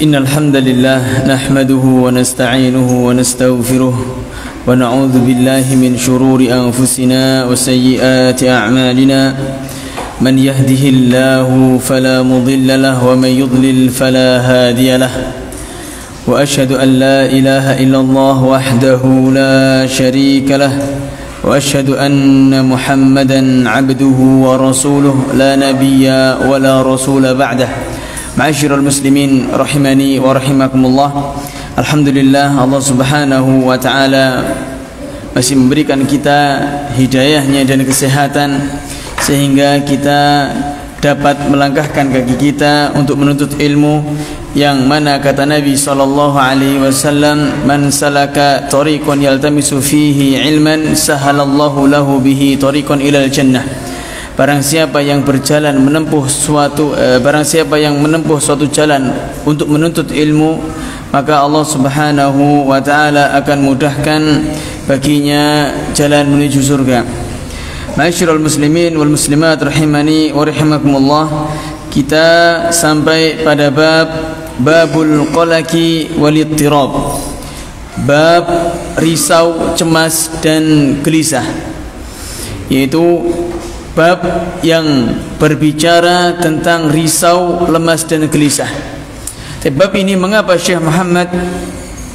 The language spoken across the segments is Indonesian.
إن الحمد لله نحمده ونستعينه ونستغفره ونعوذ بالله من شرور أنفسنا وسيئات أعمالنا من يهده الله فلا مضل له ومن يضلل فلا هادي له وأشهد أن لا إله إلا الله وحده لا شريك له وأشهد أن محمدا عبده ورسوله لا نبي ولا رسول بعده. Ma'asyiral muslimin rahimani wa rahimakumullah. Alhamdulillah, Allah Subhanahu wa taala masih memberikan kita hidayahnya dan kesehatan sehingga kita dapat melangkahkan kaki kita untuk menuntut ilmu yang mana kata Nabi sallallahu alaihi wasallam, man salaka tariqan yaltamisu fihi ilman sahalallahu lahu bihi tariqan ilal jannah. Barang siapa yang berjalan menempuh suatu jalan untuk menuntut ilmu, maka Allah Subhanahu wa taala akan mudahkan baginya jalan menuju surga. Ma'asyiral muslimin wal muslimat rahimani wa rahimakumullah. Kita sampai pada babul qalaqi wal ittirab. Bab risau, cemas dan gelisah, yaitu bab yang berbicara tentang risau, lemas dan gelisah. Bab ini mengapa Syekh Muhammad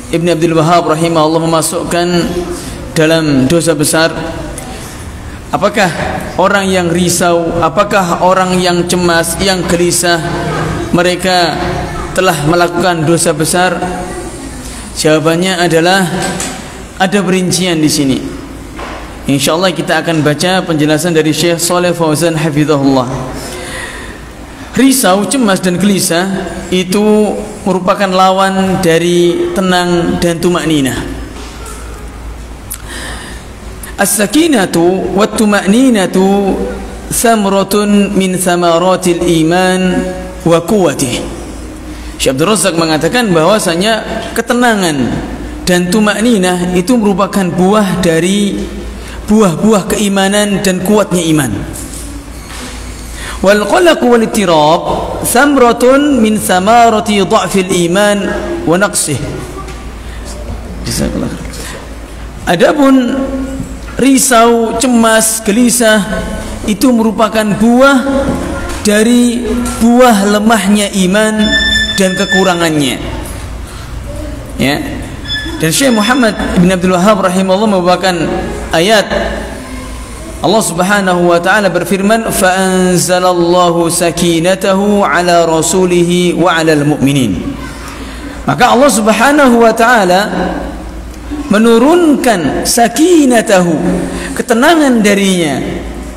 Ibn Abdul Wahhab rahimahullah memasukkan dalam dosa besar? Apakah orang yang risau, apakah orang yang cemas, yang gelisah, mereka telah melakukan dosa besar? Jawabannya adalah ada perincian di sini. InsyaAllah kita akan baca penjelasan dari Syekh Shalih Fauzan hafizahullah. Risau, cemas dan gelisah itu merupakan lawan dari tenang dan tumakninah. As-sakinatu wat tumakninatu samratun min samaratil iman wa quwwatih. Syekh Abdul Razak mengatakan bahwasanya ketenangan dan tumakninah itu merupakan buah dari buah-buah keimanan dan kuatnya iman. Wal qalaq wal ittirab samratun min samarati dha'fil iman wa naqsih. Adapun risau, cemas, gelisah itu merupakan buah dari buah lemahnya iman dan kekurangannya. Ya. Dan Syekh Muhammad Ibn Abdul Wahhab rahimahullah membawakan ayat Allah Subhanahu wa taala berfirman, fa anzalallahu sakinatahu ala rasulihi wa alal mu'minin. Maka Allah Subhanahu wa taala menurunkan sakinatahu, ketenangan darinya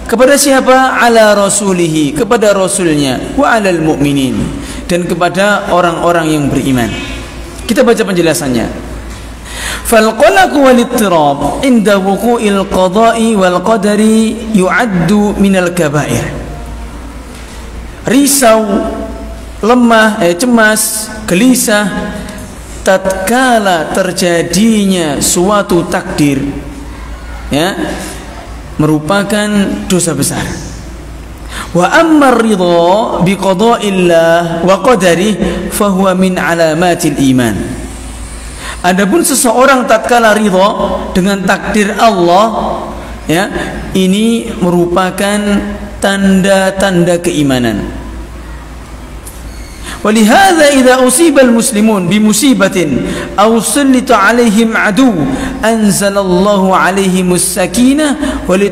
kepada siapa? Ala rasulihi, kepada rasulnya, wa alal mu'minin, dan kepada orang-orang yang beriman. Kita baca penjelasannya. فالقلق والاضطراب عند وقوع القضاء والقدر يعد من الكبائر. Risau, lemah, cemas, gelisah tatkala terjadinya suatu takdir, ya, merupakan dosa besar. Wa amma ar-ridha bi qada'illah wa qadarihi fa huwa min alamatil iman. Adapun seseorang tatkala ridha dengan takdir Allah, ya, ini merupakan tanda-tanda keimanan. Walihadza idza usiba almuslimun bimusibatin aw sallita alaihim adu anzalallahu alaihimus sakinah wal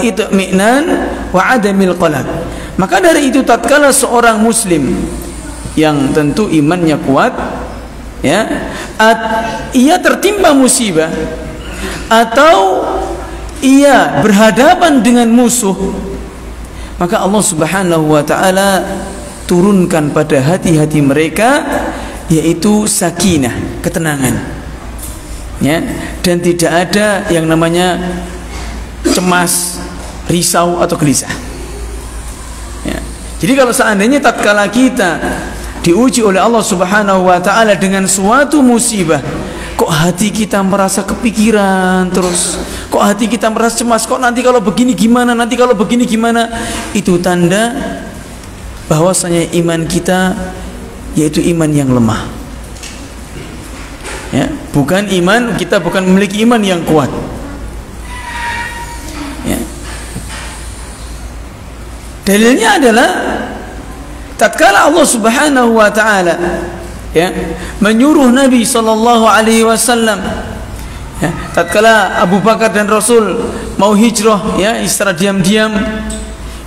itminan wa adamil qalaq. Maka dari itu tatkala seorang muslim yang tentu imannya kuat, ya, ia tertimpa musibah atau ia berhadapan dengan musuh, maka Allah Subhanahu wa taala turunkan pada hati-hati mereka yaitu sakinah, ketenangan, ya, dan tidak ada yang namanya cemas, risau atau gelisah, ya. Jadi kalau seandainya tatkala kita diuji oleh Allah Subhanahu wa taala dengan suatu musibah, kok hati kita merasa kepikiran terus, kok hati kita merasa cemas, kok nanti kalau begini gimana, nanti kalau begini gimana, itu tanda bahwasanya iman kita yaitu iman yang lemah. Ya, bukan iman, kita bukan memiliki iman yang kuat. Ya. Dalilnya adalah tatkala Allah Subhanahu wa taala ya menyuruh Nabi sallallahu alaihi wasallam, ya, tatkala Abu Bakar dan Rasul mau hijrah ya secara diam-diam,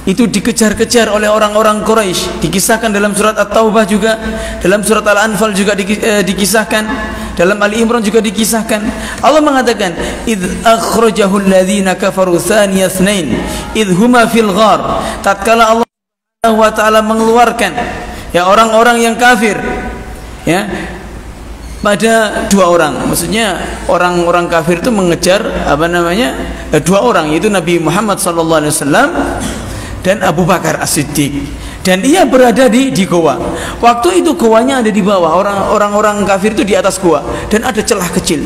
itu dikejar-kejar oleh orang-orang Quraisy. Dikisahkan dalam surat At-Taubah juga, dalam surat Al-Anfal juga dikisahkan, dalam Ali Imran juga dikisahkan. Allah mengatakan, "Idz akhrajahu alladziina kafaru tsaniya tsnain idz huma fil ghar." Tatkala Allah Subhanahu wa taala mengeluarkan ya orang-orang yang kafir ya pada dua orang. Maksudnya orang-orang kafir itu mengejar dua orang, yaitu Nabi Muhammad sallallahu alaihi wasallam dan Abu Bakar As-Siddiq, dan ia berada di goa. Waktu itu goanya ada di bawah, orang-orang kafir itu di atas goa, dan ada celah kecil.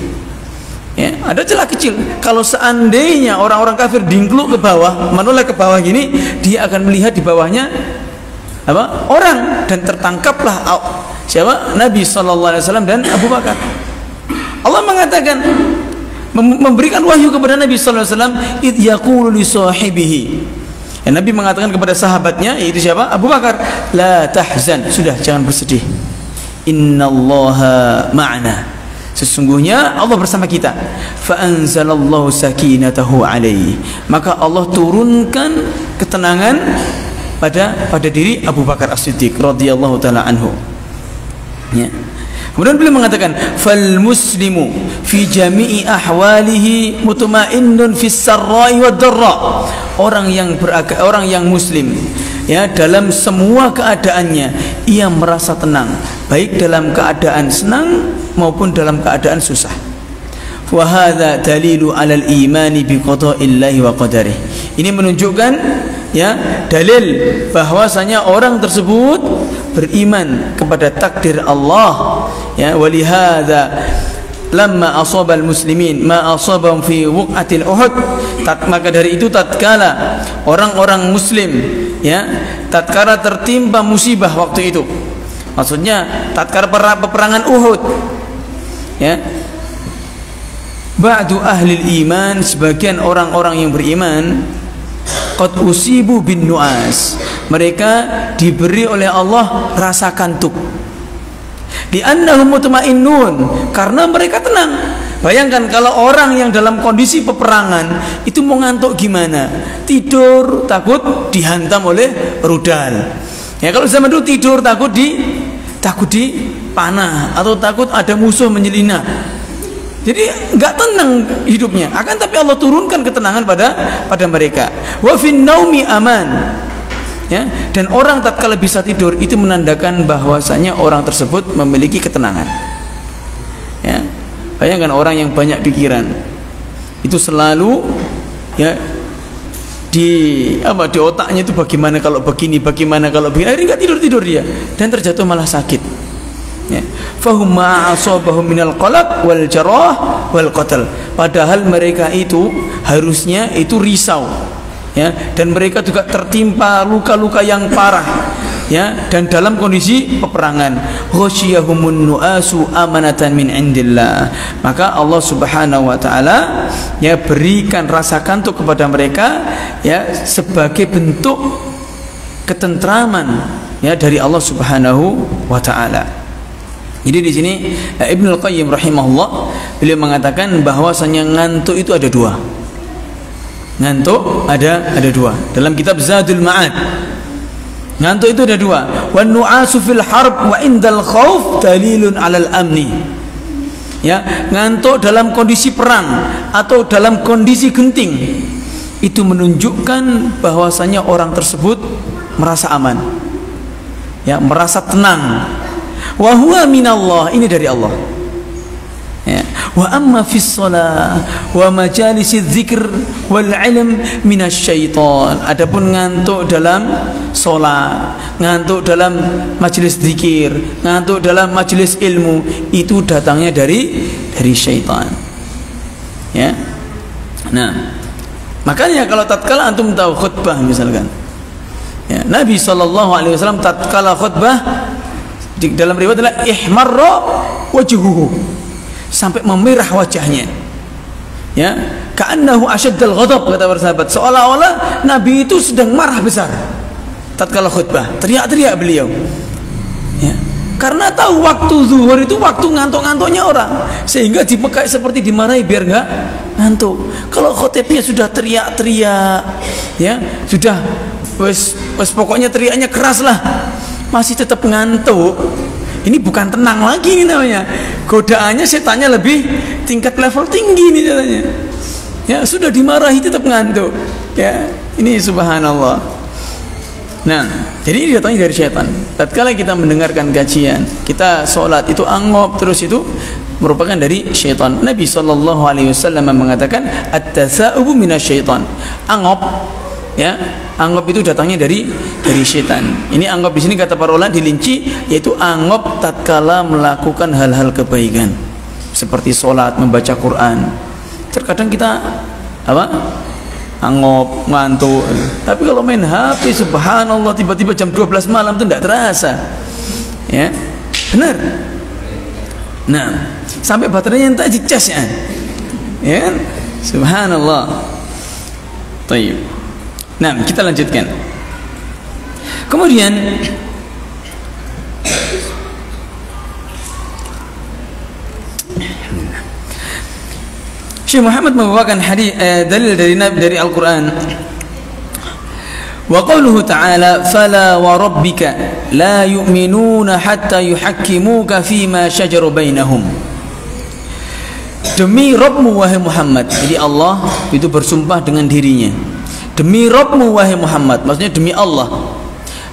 Ya, ada celah kecil. Kalau seandainya orang-orang kafir dingkluk ke bawah, menoleh ke bawah gini, dia akan melihat di bawahnya orang, dan tertangkaplah siapa? Nabi sallallahu alaihi wasallam dan Abu Bakar. Allah mengatakan, memberikan wahyu kepada Nabi sallallahu alaihi wasallam, id yaqulu li sahibihi. Ya, Nabi mengatakan kepada sahabatnya, yaitu siapa? Abu Bakar, la tahzan, sudah jangan bersedih. Innallaha ma'ana, sesungguhnya Allah bersama kita. Fa anzalallahu sakinatahu alaihi, maka Allah turunkan ketenangan pada diri Abu Bakar As-Siddiq radhiyallahu taala anhu. Ya. Kemudian beliau mengatakan, fal muslimu fi jami'i ahwalihi mutmainnun fis sarra'i wad dharra. Orang yang muslim ya dalam semua keadaannya ia merasa tenang, baik dalam keadaan senang maupun dalam keadaan susah. Wa hadza dalilu 'alal imani bi qada'illahi wa qadarih. Ini menunjukkan ya dalil bahwasanya orang tersebut beriman kepada takdir Allah. Ya, walihada lamma asabal muslimin ma asabahum fi wuqatil Uhud. Maka dari itu tatkala orang-orang muslim ya tatkala tertimpa musibah waktu itu, maksudnya tatkala peperangan Uhud ya, ba'du ahli iman, sebagian orang-orang yang beriman, qad usibu bin nu'as, mereka diberi oleh Allah rasa kantuk. Li'annahum mutmainnun, karena mereka tenang. Bayangkan kalau orang yang dalam kondisi peperangan itu mau ngantuk gimana? Tidur takut dihantam oleh rudal. Ya kalau zaman dulu tidur takut dipanah atau takut ada musuh menyelinap. Jadi nggak tenang hidupnya. Akan tapi Allah turunkan ketenangan pada mereka. Wa fin naumi aman. Ya, dan orang tatkala bisa tidur itu menandakan bahwasanya orang tersebut memiliki ketenangan. Ya, bayangkan orang yang banyak pikiran itu selalu ya di otaknya itu bagaimana kalau begini, bagaimana kalau begini, akhirnya nggak tidur dia dan terjatuh malah sakit. Ya, fahum ma'asabahum minal qalaq wal jarah wal qatl. Padahal mereka itu harusnya itu risau. Ya, dan mereka juga tertimpa luka-luka yang parah ya, dan dalam kondisi peperangan. Ghasyyahumun nu'asu amanatan min indillah, maka Allah Subhanahu wa taala ya berikan rasa kantuk kepada mereka ya sebagai bentuk ketentraman ya dari Allah Subhanahu wa taala. Jadi di sini Ibnu Al-Qayyim rahimahullah beliau mengatakan bahwasanya ngantuk itu ada dua. Ngantuk ada dua. Dalam kitab Zadul Ma'ad, ngantuk itu ada dua. Wan nu'asu fil harb wa indal khauf dalilun 'alal amni. Ya, ngantuk dalam kondisi perang atau dalam kondisi genting itu menunjukkan bahwasanya orang tersebut merasa aman. Ya, merasa tenang. Wa huwa minallah, ini dari Allah. Ya. Wa amma fis shalah wa majalisiz dzikr wal ilm minasyaiton. Adapun ngantuk dalam salat, ngantuk dalam majelis zikir, ngantuk dalam majelis ilmu, itu datangnya dari syaitan. Ya. Nah, makanya kalau tatkala antum tahu khutbah misalkan, ya, Nabi sallallahu alaihi wasallam tatkala khutbah Di dalam riwayat adalah ihmarra wajhuhu, sampai memerah wajahnya. Ya, ka'annahu asyaddal ghadab, kata para sahabat, seolah-olah Nabi itu sedang marah besar tatkala khutbah, teriak-teriak beliau. Ya, karena tahu waktu zuhur itu waktu ngantuk-ngantuknya orang, sehingga dipekai seperti dimarahi biar enggak ngantuk. Kalau khotibnya sudah teriak-teriak, ya, sudah wes pokoknya teriaknya keras lah, masih tetap ngantuk, ini bukan tenang lagi ini namanya. Godaannya, setannya lebih tingkat level tinggi ini katanya. Ya, sudah dimarahi tetap ngantuk. Ya, ini subhanallah. Nah, jadi ini datangnya dari setan. Tatkala kita mendengarkan kajian, kita sholat itu angop terus, itu merupakan dari syaitan. Nabi SAW mengatakan at-tasa'ubu minasyaitan. Angop, ya, angop itu datangnya dari syaitan. Ini angop di sini kata para ulama dilinci, yaitu angop tatkala melakukan hal-hal kebaikan seperti sholat, membaca Quran. Terkadang kita apa? Angop, ngantuk. Tapi kalau main HP, subhanallah, tiba-tiba jam 12 malam itu tidak terasa. Ya, benar. Nah, sampai baterainya entah dicas ya. Ya, subhanallah. Taib. Nah, kita lanjutkan. Kemudian Syekh Muhammad membawakan hadis dalil dari Al-Qur'an. Wa qawluhu ta'ala fala wa rabbika la yu'minuna hatta yuhakkimuka fima shajara bainahum. Demi Rabbmu wahai Muhammad. Jadi Allah itu bersumpah dengan dirinya. Demi Rabbmu wahai Muhammad, maksudnya demi Allah.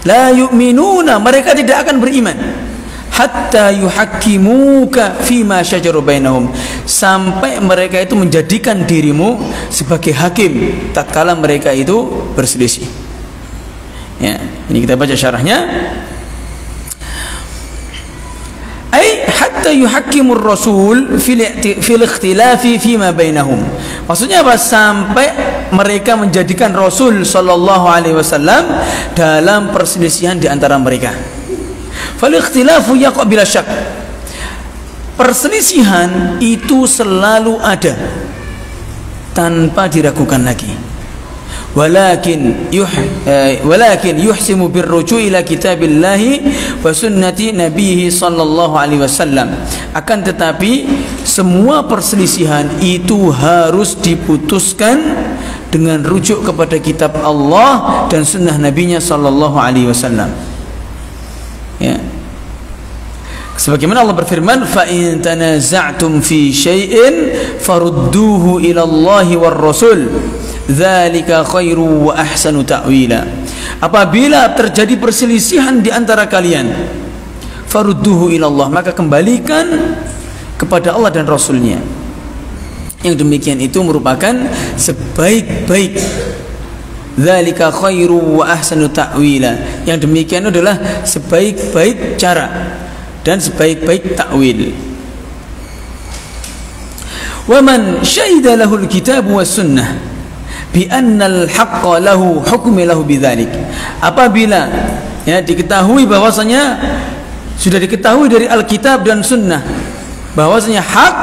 La yu'minuna, mereka tidak akan beriman. Hatta yuhakkimuka fima syajara bainahum, sampai mereka itu menjadikan dirimu sebagai hakim tatkala mereka itu berselisih. Ya, ini kita baca syarahnya. Ai hatta yuhakkimur rasul fil ikhtilafi fima bainahum. Maksudnya apa? Sampai mereka menjadikan Rasul sallallahu alaihi wasallam dalam perselisihan di antara mereka. Fal ikhtilafu yaqa bila syak. Perselisihan itu selalu ada tanpa diragukan lagi. Walakin yuhsimu birruju' ila kitabillahi wa sunnati nabiyhi sallallahu alaihi wasallam. Akan tetapi semua perselisihan itu harus diputuskan dengan rujuk kepada kitab Allah dan sunnah nabinya sallallahu alaihi wasallam. Ya. Sebagaimana Allah berfirman, fa in tanaza'tum fi syai'in farudduhu ila Allahi war rasul dzalika khairu wa ahsanu ta'wila. Apabila terjadi perselisihan di antara kalian, farudduhu ila Allah, maka kembalikan kepada Allah dan Rasulnya. Yang demikian itu merupakan sebaik-baik, dzalika khairu wa ahsanu ta'wila, yang demikian adalah sebaik-baik cara dan sebaik-baik takwil. Wa man syahida lahu al-kitab was sunnah bi anna al-haqqa lahu hukmi lahu bidzalik. Apabila ya diketahui bahwasanya sudah diketahui dari Alkitab dan sunnah bahwasanya hak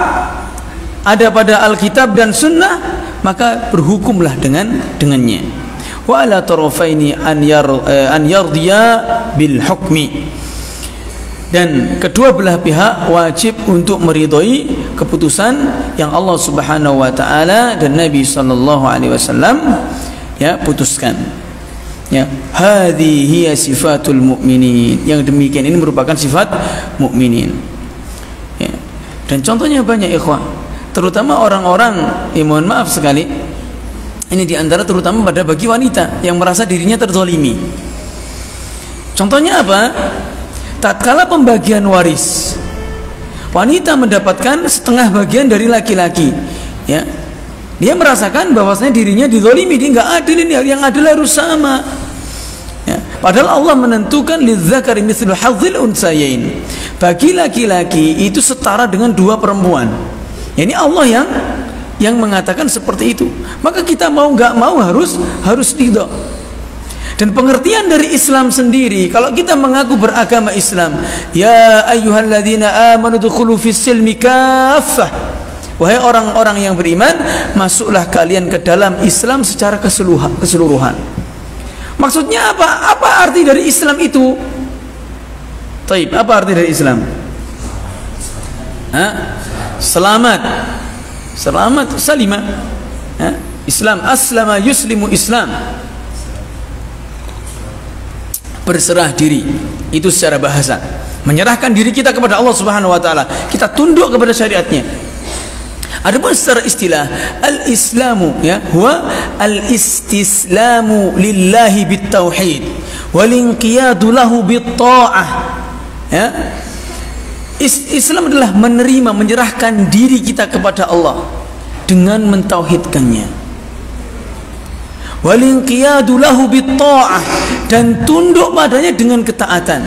ada pada Alkitab dan sunnah, maka berhukumlah dengannya. Wa ala tarafaini an yardiya bil hukmi. Dan kedua belah pihak wajib untuk meridhai keputusan yang Allah Subhanahu wa taala dan Nabi sallallahu alaihi wasallam ya putuskan. Ya, hadhihi hiya sifatul mu'minin. Yang demikian ini merupakan sifat mukminin. Ya. Dan contohnya banyak ikhwah, terutama orang-orang, mohon maaf sekali, ini diantara terutama pada bagi wanita yang merasa dirinya terzalimi. Contohnya apa? Tatkala pembagian waris, wanita mendapatkan setengah bagian dari laki-laki, ya, dia merasakan bahwasanya dirinya dizalimi, dia nggak adil, ini yang adil harus sama. Ya, padahal Allah menentukan lidzakari mithlu hadzil unsayain, bagi laki-laki itu setara dengan dua perempuan. Ya, ini Allah yang mengatakan seperti itu. Maka kita mau nggak mau harus ridho. Dan pengertian dari Islam sendiri, kalau kita mengaku beragama Islam, ya ayyuhalladzina amanu dukhulu fis silmi kaffah, wahai orang-orang yang beriman, masuklah kalian ke dalam Islam secara keseluruhan. Maksudnya apa? Apa arti dari Islam itu? Taib, apa arti dari Islam? Selamat, salimah. Islam, aslama yuslimu Islam, berserah diri, itu secara bahasa, menyerahkan diri kita kepada Allah Subhanahu wa taala, kita tunduk kepada syariatnya. Adapun secara istilah, al-islamu ya huwa al-istislamu lillahi bitauhid wal inqiyadu lahu bitta'ah. Ya, Islam adalah menerima, menyerahkan diri kita kepada Allah dengan mentauhidkannya, wal inqiyadu lahu bitta'ah, dan tunduk padanya dengan ketaatan,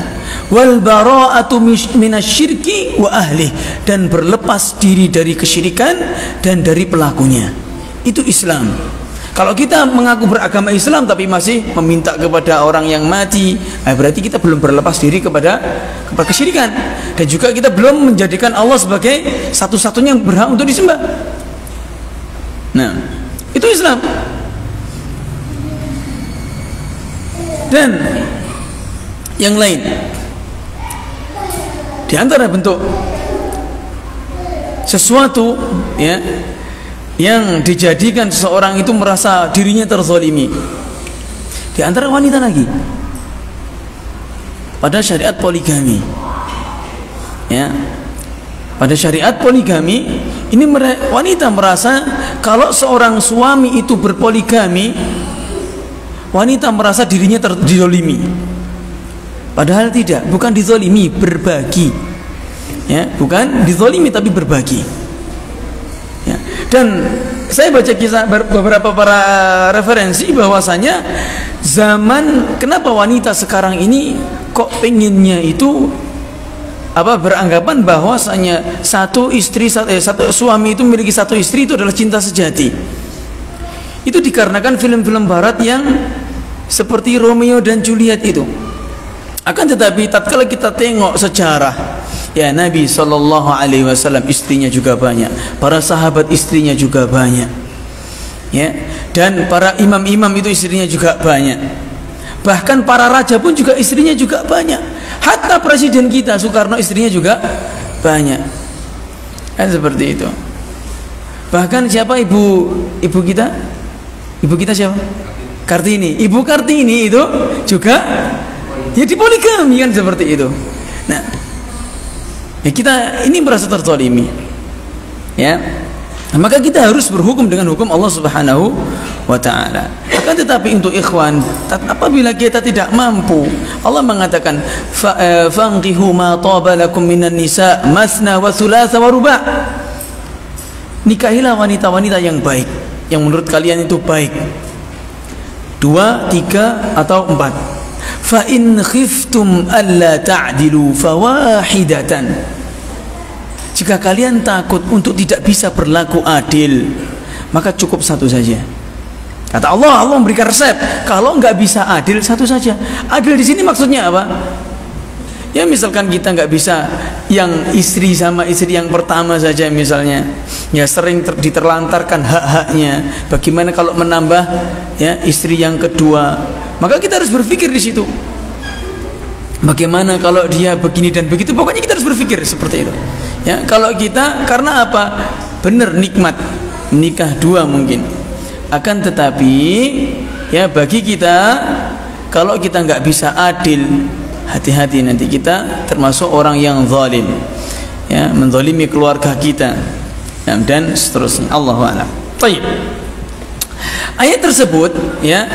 wal bara'atu minasyirki wa ahli, dan berlepas diri dari kesyirikan dan dari pelakunya. Itu Islam. Kalau kita mengaku beragama Islam tapi masih meminta kepada orang yang mati, berarti kita belum berlepas diri kepada kesyirikan, dan juga kita belum menjadikan Allah sebagai satu-satunya yang berhak untuk disembah. Nah, itu Islam. Dan yang lain di antara bentuk sesuatu ya yang dijadikan seseorang itu merasa dirinya terzalimi, di antara wanita lagi pada syariat poligami ya, pada syariat poligami ini wanita merasa kalau seorang suami itu berpoligami, wanita merasa dirinya dizalimi. Padahal tidak, bukan dizalimi, berbagi ya, bukan dizalimi tapi berbagi ya. Dan saya baca kisah beberapa para referensi bahwasanya zaman kenapa wanita sekarang ini kok pengennya itu beranggapan bahwasanya satu suami itu memiliki satu istri itu adalah cinta sejati. Itu dikarenakan film-film barat yang seperti Romeo dan Juliet itu. Akan tetapi tatkala kita tengok sejarah ya, Nabi SAW istrinya juga banyak, para sahabat istrinya juga banyak ya, dan para imam-imam itu istrinya juga banyak, bahkan para raja pun juga istrinya juga banyak, hatta presiden kita Soekarno istrinya juga banyak kan, seperti itu. Bahkan siapa ibu kita siapa? Kartini. Ibu Kartini itu juga ya dipoligami kan, seperti itu. Nah, ya kita ini merasa terzalimi ya, maka kita harus berhukum dengan hukum Allah Subhanahu wa taala. Akan tetapi untuk ikhwan, apabila kita tidak mampu, Allah mengatakan fanqihu ma taba lakum minan nisa masna wa thulatha wa ruba', nikahilah wanita-wanita yang baik, yang menurut kalian itu baik, 2, 3 atau 4. Fa in khiftum alla ta'dilu fawahidatan, jika kalian takut untuk tidak bisa berlaku adil, maka cukup satu saja. Kata Allah memberikan resep, kalau nggak bisa adil, satu saja. Adil di sini maksudnya apa? Ya misalkan kita nggak bisa yang istri sama istri yang pertama saja misalnya, ya sering diterlantarkan hak-haknya. Bagaimana kalau menambah ya istri yang kedua? Maka kita harus berpikir di situ. Bagaimana kalau dia begini dan begitu? Pokoknya kita harus berpikir seperti itu. Ya, kalau kita karena apa? Benar nikmat menikah 2 mungkin. Akan tetapi ya bagi kita kalau kita nggak bisa adil, hati-hati nanti kita termasuk orang yang zalim. Ya, menzalimi keluarga kita. Ya, dan seterusnya. Allahu a'lam. Baik. Ayat tersebut ya,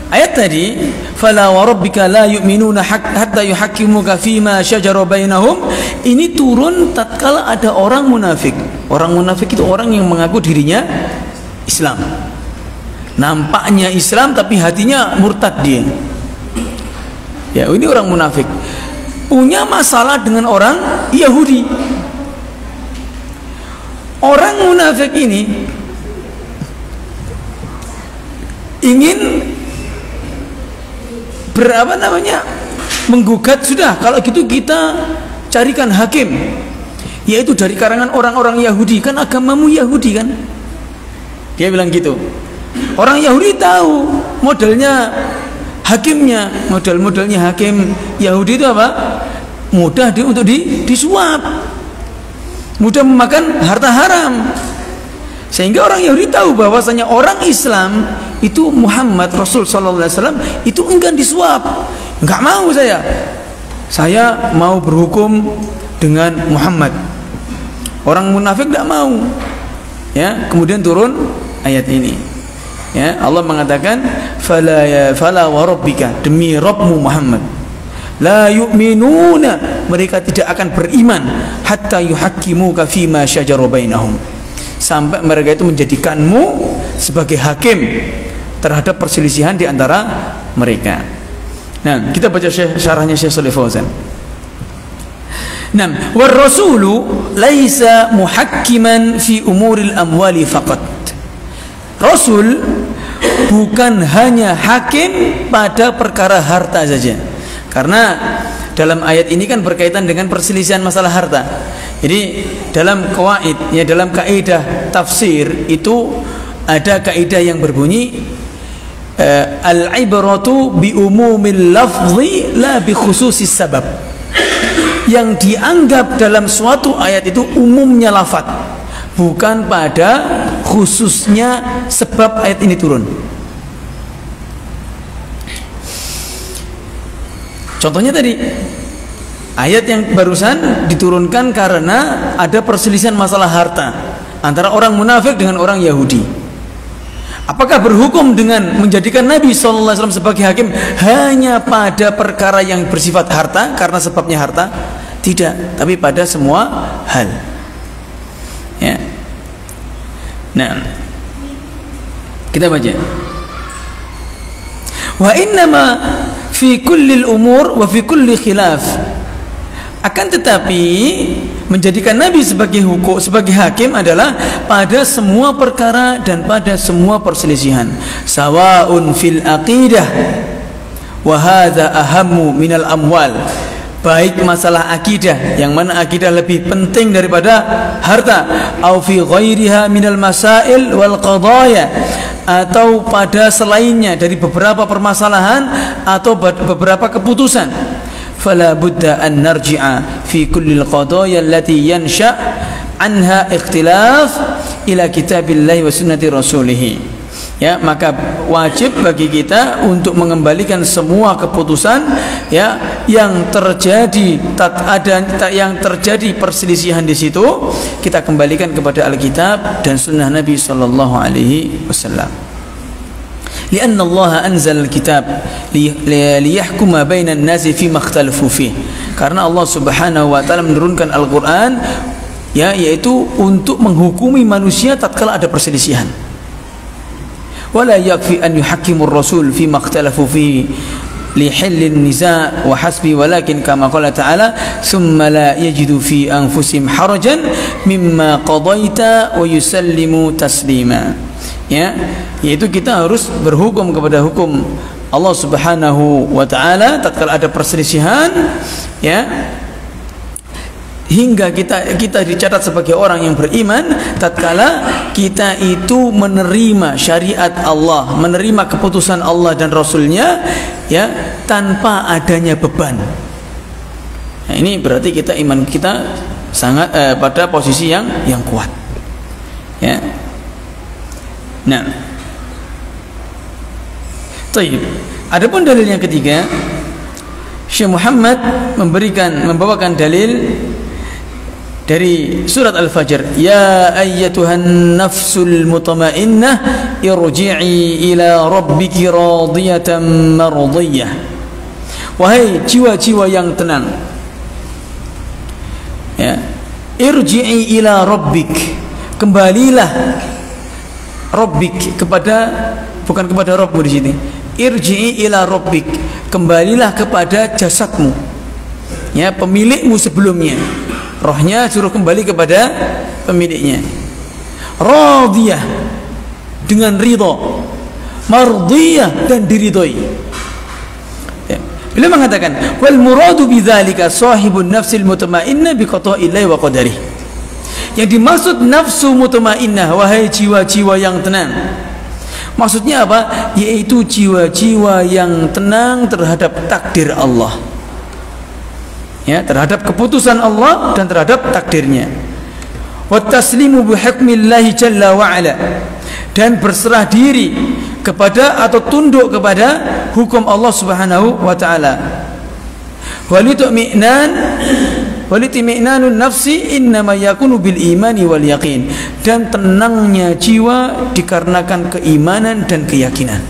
ayat tadi fala wa rabbika la yu'minuna hatta yuhakkimuka fima syajara bainahum, ini turun tatkala ada orang munafik. Orang munafik itu orang yang mengaku dirinya Islam, nampaknya Islam tapi hatinya murtad dia. Ya, ini orang munafik punya masalah dengan orang Yahudi. Orang munafik ini ingin menggugat. Sudah, kalau gitu kita carikan hakim, yaitu dari karangan orang-orang Yahudi, kan agamamu Yahudi kan. Dia bilang gitu. Orang Yahudi tahu modelnya hakimnya, model-modelnya hakim Yahudi itu apa? Mudah untuk disuap, mudah memakan harta haram. Sehingga orang Yahudi tahu bahwasanya orang Islam itu Muhammad Rasul sallallahu alaihi wasallam itu enggan disuap. Enggak mau saya mau berhukum dengan Muhammad. Orang munafik enggak mau. Ya, kemudian turun ayat ini. Ya, Allah mengatakan fala wa rabbika, demi Rabbmu Muhammad, la yu'minuna, mereka tidak akan beriman hatta yuhaqqimuka fima syajara bainahum, sampai mereka itu menjadikanmu sebagai hakim terhadap perselisihan di antara mereka. Nah, kita baca syarahnya Syekh Shalih Fauzan. Nah, war rasulu laisa muhakkiman fi umuril amwali faqat. Rasul bukan hanya hakim pada perkara harta saja. Karena dalam ayat ini kan berkaitan dengan perselisihan masalah harta. Jadi dalam qawaid, ya, dalam kaidah tafsir itu ada kaidah yang berbunyi al-ibratu bi umumil lafzi la bi khususis sabab. Yang dianggap dalam suatu ayat itu umumnya lafaz, bukan pada khususnya sebab ayat ini turun. Contohnya tadi ayat yang barusan diturunkan karena ada perselisihan masalah harta antara orang munafik dengan orang Yahudi. Apakah berhukum dengan menjadikan Nabi SAW sebagai hakim hanya pada perkara yang bersifat harta karena sebabnya harta? Tidak, tapi pada semua hal. Ya. Nah, kita baca. Wa innama fi kullil umur wa fi kulli khilaf. Akan tetapi menjadikan Nabi sebagai hukum, sebagai hakim adalah pada semua perkara dan pada semua perselisihan. Sawaun fil aqidah wa hadza ahammu minal amwal. Baik masalah akidah, yang mana akidah lebih penting daripada harta, au fi ghairiha minal masail wal qadaya, atau pada selainnya dari beberapa permasalahan atau beberapa keputusan. Fala budda an narji'a fi kulli al-qadaya allati yansha' anha ikhtilaf ila kitabillahi wa sunnati rasulih. Ya, maka wajib bagi kita untuk mengembalikan semua keputusan, ya, yang terjadi yang terjadi perselisihan di situ, kita kembalikan kepada Alkitab dan sunnah Nabi sallallahu alaihi wasallam. Lianna Allah anzal al-kitab liyahkuma bainan nasi fima ikhtalafu fih. Karena Allah Subhanahu wa taala menurunkan Al-Qur'an, ya, yaitu untuk menghukumi manusia tatkala ada perselisihan. Wala yakfi an yuhakkimur rasul fima ikhtalafu fi lihillin niza' wa hasbi, walakin kama qala ta'ala thumma la yajidu fi anfusihim harajan mimma qadaita wa yusallimu taslima. Ya, yaitu kita harus berhukum kepada hukum Allah Subhanahu wa taala tatkala ada perselisihan, ya, hingga kita dicatat sebagai orang yang beriman tatkala kita itu menerima syariat Allah, menerima keputusan Allah dan Rasulnya, ya, tanpa adanya beban. Nah, ini berarti kita iman kita sangat pada posisi yang kuat, ya. Nah, baik. Adapun dalil yang ketiga, Syekh Muhammad membawakan dalil dari surat Al-Fajr. Ya ayyatuhan nafsul mutmainnah irji'i ila rabbiki radiyatan mardiyah. Wahai jiwa-jiwa yang tenang, ya, irji'i ila rabbik, kembalilah Rabbik bukan kepada Rabbmu di sini. Irji'i ila Rabbik, kembalilah kepada jasadmu, ya, pemilikmu sebelumnya. Rohnya suruh kembali kepada pemiliknya. Radiyah, dengan ridho, mardiyah, dan diridhoi. Beliau mengatakan, wal muradu bidzalika sahibun nafsil mutmainnah bi qada'illahi wa qadarihi. Yang dimaksud nafsu mutmainnah, wahai jiwa-jiwa yang tenang. Maksudnya apa? Yaitu jiwa-jiwa yang tenang terhadap takdir Allah. Ya, terhadap keputusan Allah dan terhadap takdirnya. Wa taslimu bi hukmillahi jalla wa ala. Dan berserah diri kepada atau tunduk kepada hukum Allah Subhanahu wa taala. Walitmi'nanun nafsi innama yakunu bil imani wal yaqin. Dan tenangnya jiwa dikarenakan keimanan dan keyakinan.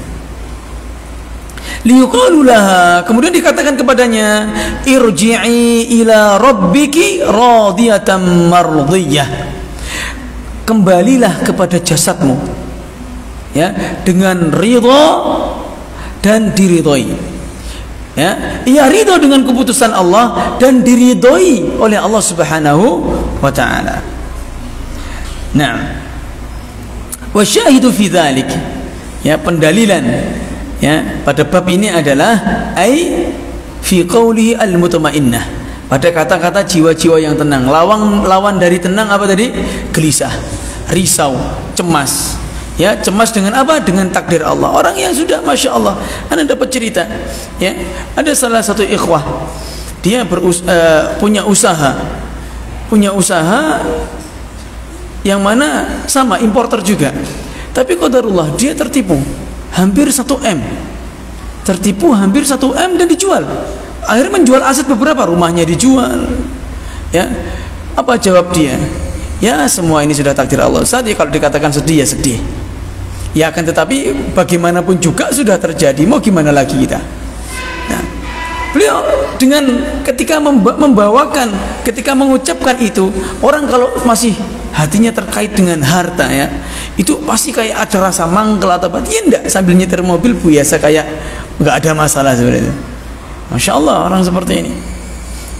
Liyuqalu laha, kemudian dikatakan kepadanya, irji'i ila rabbiki radiyatan mardiyah. Kembalilah kepada jasadmu, ya, dengan ridha dan diridhoi. Ya, ia ridha dengan keputusan Allah dan diridhoi oleh Allah Subhanahu wa taala. Nah, wa syahidu fi dzalik, ya, pendalilan, ya, pada bab ini adalah ai fi qawlihi al-mutmainnah, pada kata-kata jiwa-jiwa yang tenang. Lawan dari tenang apa tadi? Gelisah, risau, cemas. Ya, cemas dengan apa? Dengan takdir Allah. Orang yang sudah, masya Allah, Anda dapat cerita, ya, ada salah satu ikhwah, dia punya usaha yang mana sama importer juga, tapi qadarullah dia tertipu hampir 1 M, dan dijual. Akhirnya menjual aset beberapa, rumahnya dijual. Ya, apa jawab dia? Ya, semua ini sudah takdir Allah. Saat kalau dikatakan sedih, ya sedih. Ya, akan tetapi bagaimanapun juga sudah terjadi, mau gimana lagi kita. Nah, beliau dengan ketika membawakan, ketika mengucapkan itu, orang kalau masih hatinya terkait dengan harta, ya, itu pasti kayak ada rasa mangkel atau apa. Ya enggak, sambil nyetir mobil biasa kayak nggak ada masalah sebenarnya. Masya Allah orang seperti ini.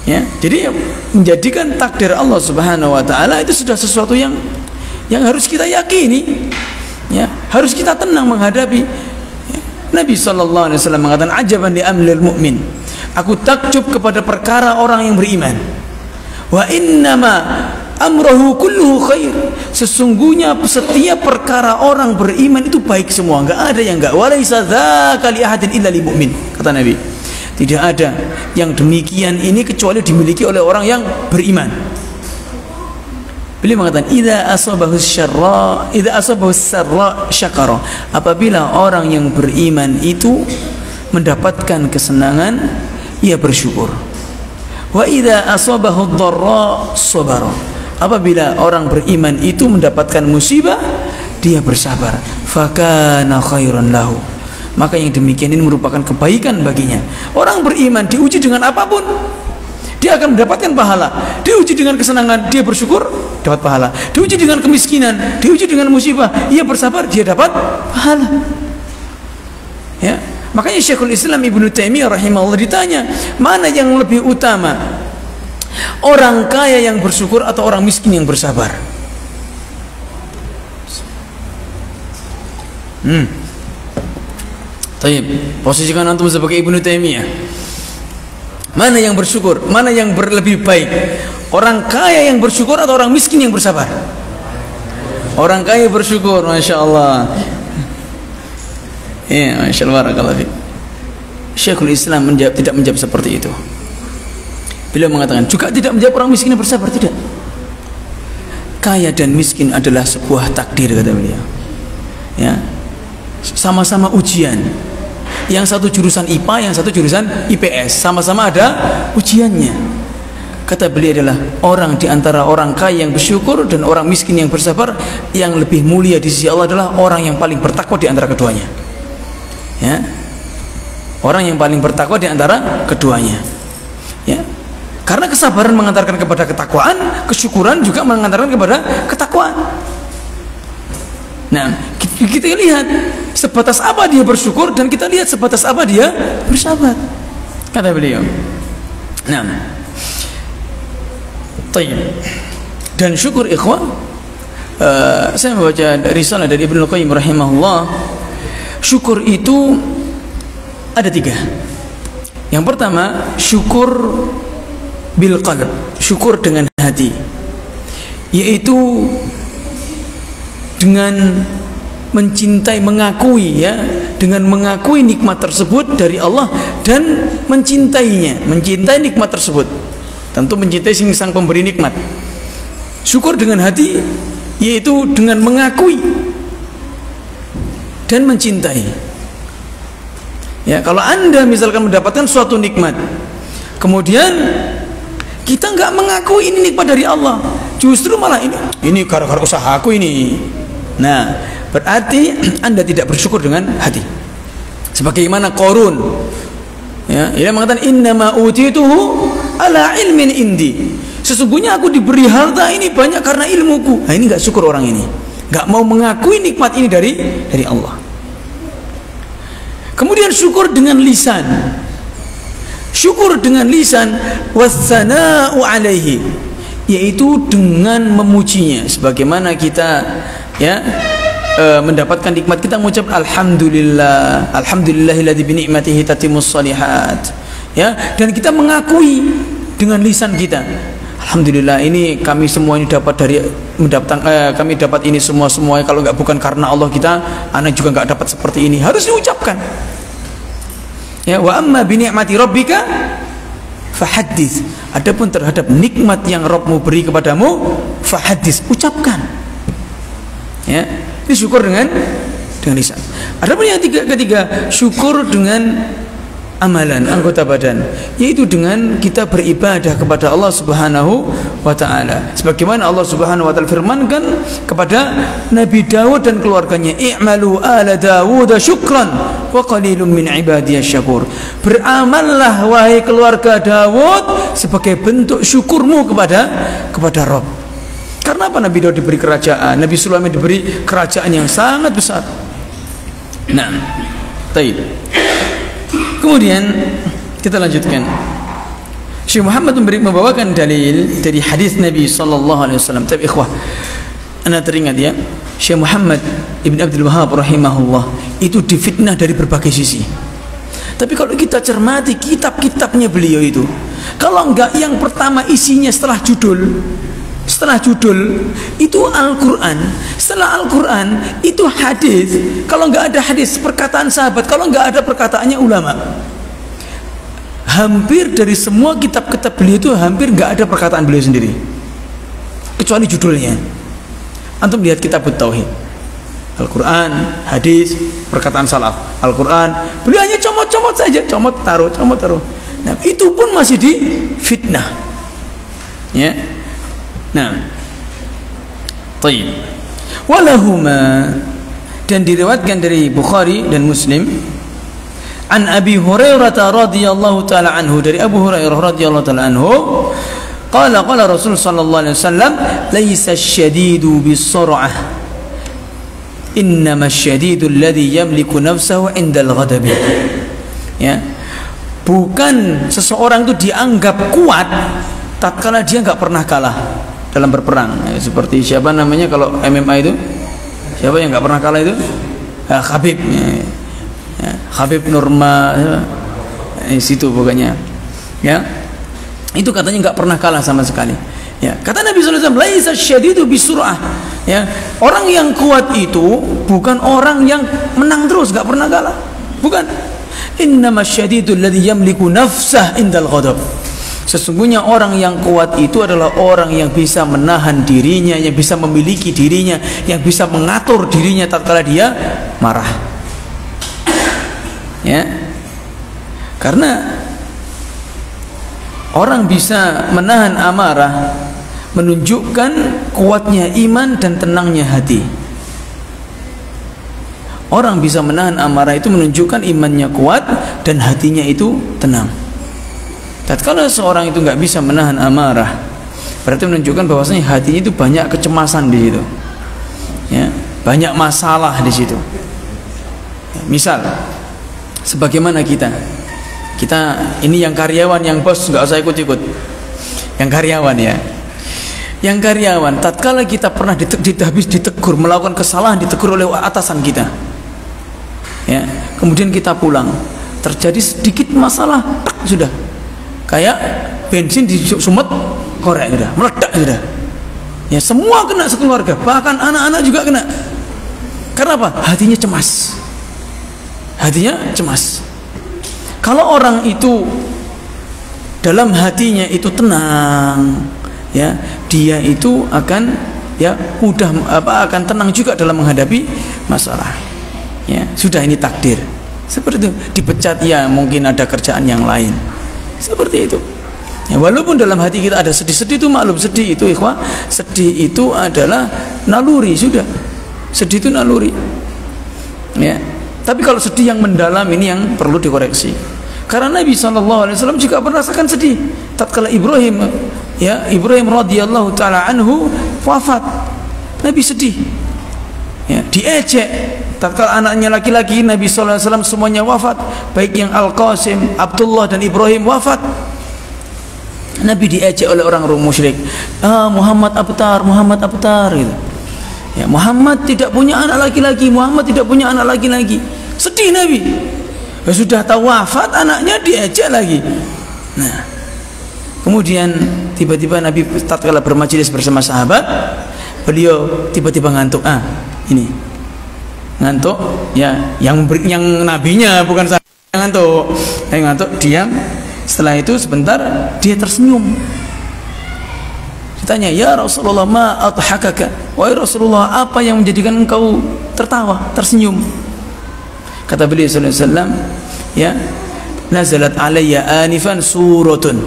Ya, jadi menjadikan takdir Allah Subhanahu wa taala itu sudah sesuatu yang harus kita yakini. Ya, harus kita tenang menghadapi. Ya, Nabi sallallahu alaihi wasallam mengatakan, ajaban li amril mu'min. Aku takjub kepada perkara orang yang beriman. Wa innama amruhu kulluhu khair. Sesungguhnya setiap perkara orang beriman itu baik semua, enggak ada yang enggak. Walaisa dzaka li ahadin illa lil mu'min, kata Nabi. Tidak ada yang demikian ini kecuali dimiliki oleh orang yang beriman. Beliau mengatakan, idza asabahu sarra syakara. Apabila orang yang beriman itu mendapatkan kesenangan, ia bersyukur. Wa idza asabahu dharra sabara. Apabila orang beriman itu mendapatkan musibah, dia bersabar. Fakana khairan lahu. Maka yang demikian ini merupakan kebaikan baginya. Orang beriman diuji dengan apapun, dia akan mendapatkan pahala. Diuji dengan kesenangan, dia bersyukur, dapat pahala. Diuji dengan kemiskinan, diuji dengan musibah, ia bersabar, dia dapat pahala. Ya, makanya Syekhul Islam Ibnu Taimiyah rahimahullah ditanya, mana yang lebih utama? Orang kaya yang bersyukur atau orang miskin yang bersabar? Taib, posisikan antum sebagai Ibnu Taimiyah. Mana yang bersyukur? Mana yang lebih baik? Orang kaya yang bersyukur atau orang miskin yang bersabar? Orang kaya bersyukur, masya Allah. Ya, masya Allah. Syekhul Islam tidak menjawab seperti itu. Beliau mengatakan juga tidak menjawab orang miskin yang bersabar, tidak. Kaya dan miskin adalah sebuah takdir, kata beliau. Ya, sama-sama ujian. Yang satu jurusan IPA, yang satu jurusan IPS, sama-sama ada ujiannya. Kata beliau adalah orang di antara orang kaya yang bersyukur dan orang miskin yang bersabar, yang lebih mulia di sisi Allah adalah orang yang paling bertakwa di antara keduanya. Ya, orang yang paling bertakwa di antara keduanya. Ya, karena kesabaran mengantarkan kepada ketakwaan, kesyukuran juga mengantarkan kepada ketakwaan. Nah, kita lihat sebatas apa dia bersyukur dan kita lihat sebatas apa dia bersabar, kata beliau. Nah, dan syukur ikhwah, saya membaca risalah dari Ibnu Qayyim rahimahullah. Syukur itu ada 3. Yang pertama, syukur bil qalb, syukur dengan hati, yaitu dengan mencintai, mengakui ya, dengan mengakui nikmat tersebut dari Allah dan mencintainya, mencintai nikmat tersebut. Tentu mencintai sang pemberi nikmat. Syukur dengan hati yaitu dengan mengakui dan mencintai. Ya, kalau Anda misalkan mendapatkan suatu nikmat, kemudian kita nggak mengakui ini nikmat dari Allah, justru malah ini gara-gara usahaku ini. Nah, berarti Anda tidak bersyukur dengan hati. Sebagaimana Qarun, ya, dia mengatakan innama utituhu ala ilmin indi. Sesungguhnya aku diberi harta ini banyak karena ilmuku. Nah, ini nggak syukur orang ini, nggak mau mengakui nikmat ini dari Allah. Kemudian syukur dengan lisan. Syukur dengan lisan wassana'u alaihi, yaitu dengan memujinya. Sebagaimana kita ya mendapatkan nikmat, kita mengucap alhamdulillah, alhamdulillahilladzi bi ni'matihi tatimmus shalihat. Ya, dan kita mengakui dengan lisan kita, alhamdulillah ini kami semua ini dapat dari kami dapat ini semuanya, kalau nggak bukan karena Allah kita, anak juga nggak dapat seperti ini. Harus diucapkan. Ya, wa amma bi ni'mati rabbika fahaddits. Adapun terhadap nikmat yang Rabbmu beri kepadamu, fahaddits, ucapkan. Ya, ini syukur dengan lisan. Adapun yang ketiga, syukur dengan amalan, anggota badan, yaitu dengan kita beribadah kepada Allah Subhanahu wa taala. Sebagaimana Allah Subhanahu wa taala firmankan kepada Nabi Daud dan keluarganya, "I'malu ala Dawud syukran wa qalilun min ibadiyasy syakur." Beramallah wahai keluarga Daud sebagai bentuk syukurmu kepada Rabb. Karena apa Nabi Daud diberi kerajaan, Nabi Sulaiman diberi kerajaan yang sangat besar. Nah, baik. Kemudian kita lanjutkan. Syekh Muhammad membawakan dalil dari hadis Nabi sallallahu alaihi wasallam. Tapi ikhwah, anda teringat ya, Syekh Muhammad Ibn Abdul Wahhab rahimahullah itu difitnah dari berbagai sisi. Tapi kalau kita cermati kitab-kitabnya beliau itu, kalau enggak yang pertama isinya setelah judul itu Al-Quran, setelah Al-Quran itu hadis. Kalau nggak ada hadis, perkataan sahabat. Kalau nggak ada perkataannya ulama. Hampir dari semua kitab-kitab beliau itu hampir nggak ada perkataan beliau sendiri, kecuali judulnya. Antum lihat kitab Tauhid, Al-Quran, hadis, perkataan salaf. Al-Quran, beliau hanya comot-comot saja, comot taruh. Nah, itu pun masih di fitnah. Ya. Nah, tayyib. Walahuma, dan diriwayatkan dari Bukhari dan Muslim, an Abi Hurairah radhiyallahu taala anhu, dari Abu Hurairah radhiyallahu taala anhu, qala Rasul sallallahu alaihi wasallam, laisa asy-syadidu bis-sur'ah, innama asy-syadidu alladhi yamliku nafsahu 'inda al-ghadabi. Ya, bukan seseorang itu dianggap kuat tatkala dia nggak pernah kalah dalam berperang. Seperti siapa namanya kalau MMA itu, siapa yang nggak pernah kalah itu? Khabib, Khabib Nurma, situ pokoknya. Ya, itu katanya nggak pernah kalah sama sekali. Ya, kata Nabi SAW, laisa syadidu bisur'ah. Ya, orang yang kuat itu bukan orang yang menang terus, nggak pernah kalah. Bukan. Innama syadidu alladhi yamliku nafsah indal ghadab. Sesungguhnya orang yang kuat itu adalah orang yang bisa menahan dirinya, yang bisa memiliki dirinya, yang bisa mengatur dirinya tatkala dia marah. Ya. Karena orang bisa menahan amarah menunjukkan kuatnya iman dan tenangnya hati. Orang bisa menahan amarah itu menunjukkan imannya kuat dan hatinya itu tenang. Tatkala seorang itu nggak bisa menahan amarah, berarti menunjukkan bahwasanya hatinya itu banyak kecemasan di situ, ya, banyak masalah di situ. Misal, sebagaimana kita ini yang karyawan, yang bos nggak usah ikut-ikut, yang karyawan ya, yang karyawan. Tatkala kita pernah habis ditegur, melakukan kesalahan, ditegur oleh atasan kita, ya, kemudian kita pulang. terjadi sedikit masalah, sudah kayak bensin di sumet korek, sudah meledak sudah. Ya, semua kena sekeluarga, bahkan anak-anak juga kena. Karena apa? Hatinya cemas. Hatinya cemas. Kalau orang itu dalam hatinya itu tenang, ya, dia itu akan mudah akan tenang juga dalam menghadapi masalah. Ya, sudah ini takdir. Seperti itu. Dipecat, ya mungkin ada kerjaan yang lain. Seperti itu. Ya, walaupun dalam hati kita ada sedih-sedih, itu maklum, sedih itu ikhwah, sedih itu adalah naluri, sudah. Sedih itu naluri. Ya. Tapi kalau sedih yang mendalam ini yang perlu dikoreksi. Karena Nabi SAW juga merasakan sedih tatkala Ibrahim radhiyallahu taala anhu wafat. Nabi sedih. Ya, diejek tatkala anaknya laki-laki Nabi SAW semuanya wafat, baik yang Al-Qasim, Abdullah dan Ibrahim wafat. Nabi diejek oleh orang musyrik. Muhammad Abtar gitu. Ya, Muhammad tidak punya anak laki-laki, Muhammad tidak punya anak laki-laki. Sedih Nabi. Ya, sudah tahu wafat anaknya diejek lagi. Nah, kemudian tiba-tiba Nabi tatkala bermajelis bersama sahabat, beliau tiba-tiba ngantuk. Ini ngantuk, ya, yang nabinya bukan saya ngantuk. Ngantuk, diam. Setelah itu sebentar dia tersenyum. Ditanya, "Ya Rasulullah, ma adhakaka?" Wahai Rasulullah, apa yang menjadikan engkau tertawa, tersenyum? Kata beliau sallallahu alaihi wasallam, ya, nazalat alayya anifan suratun.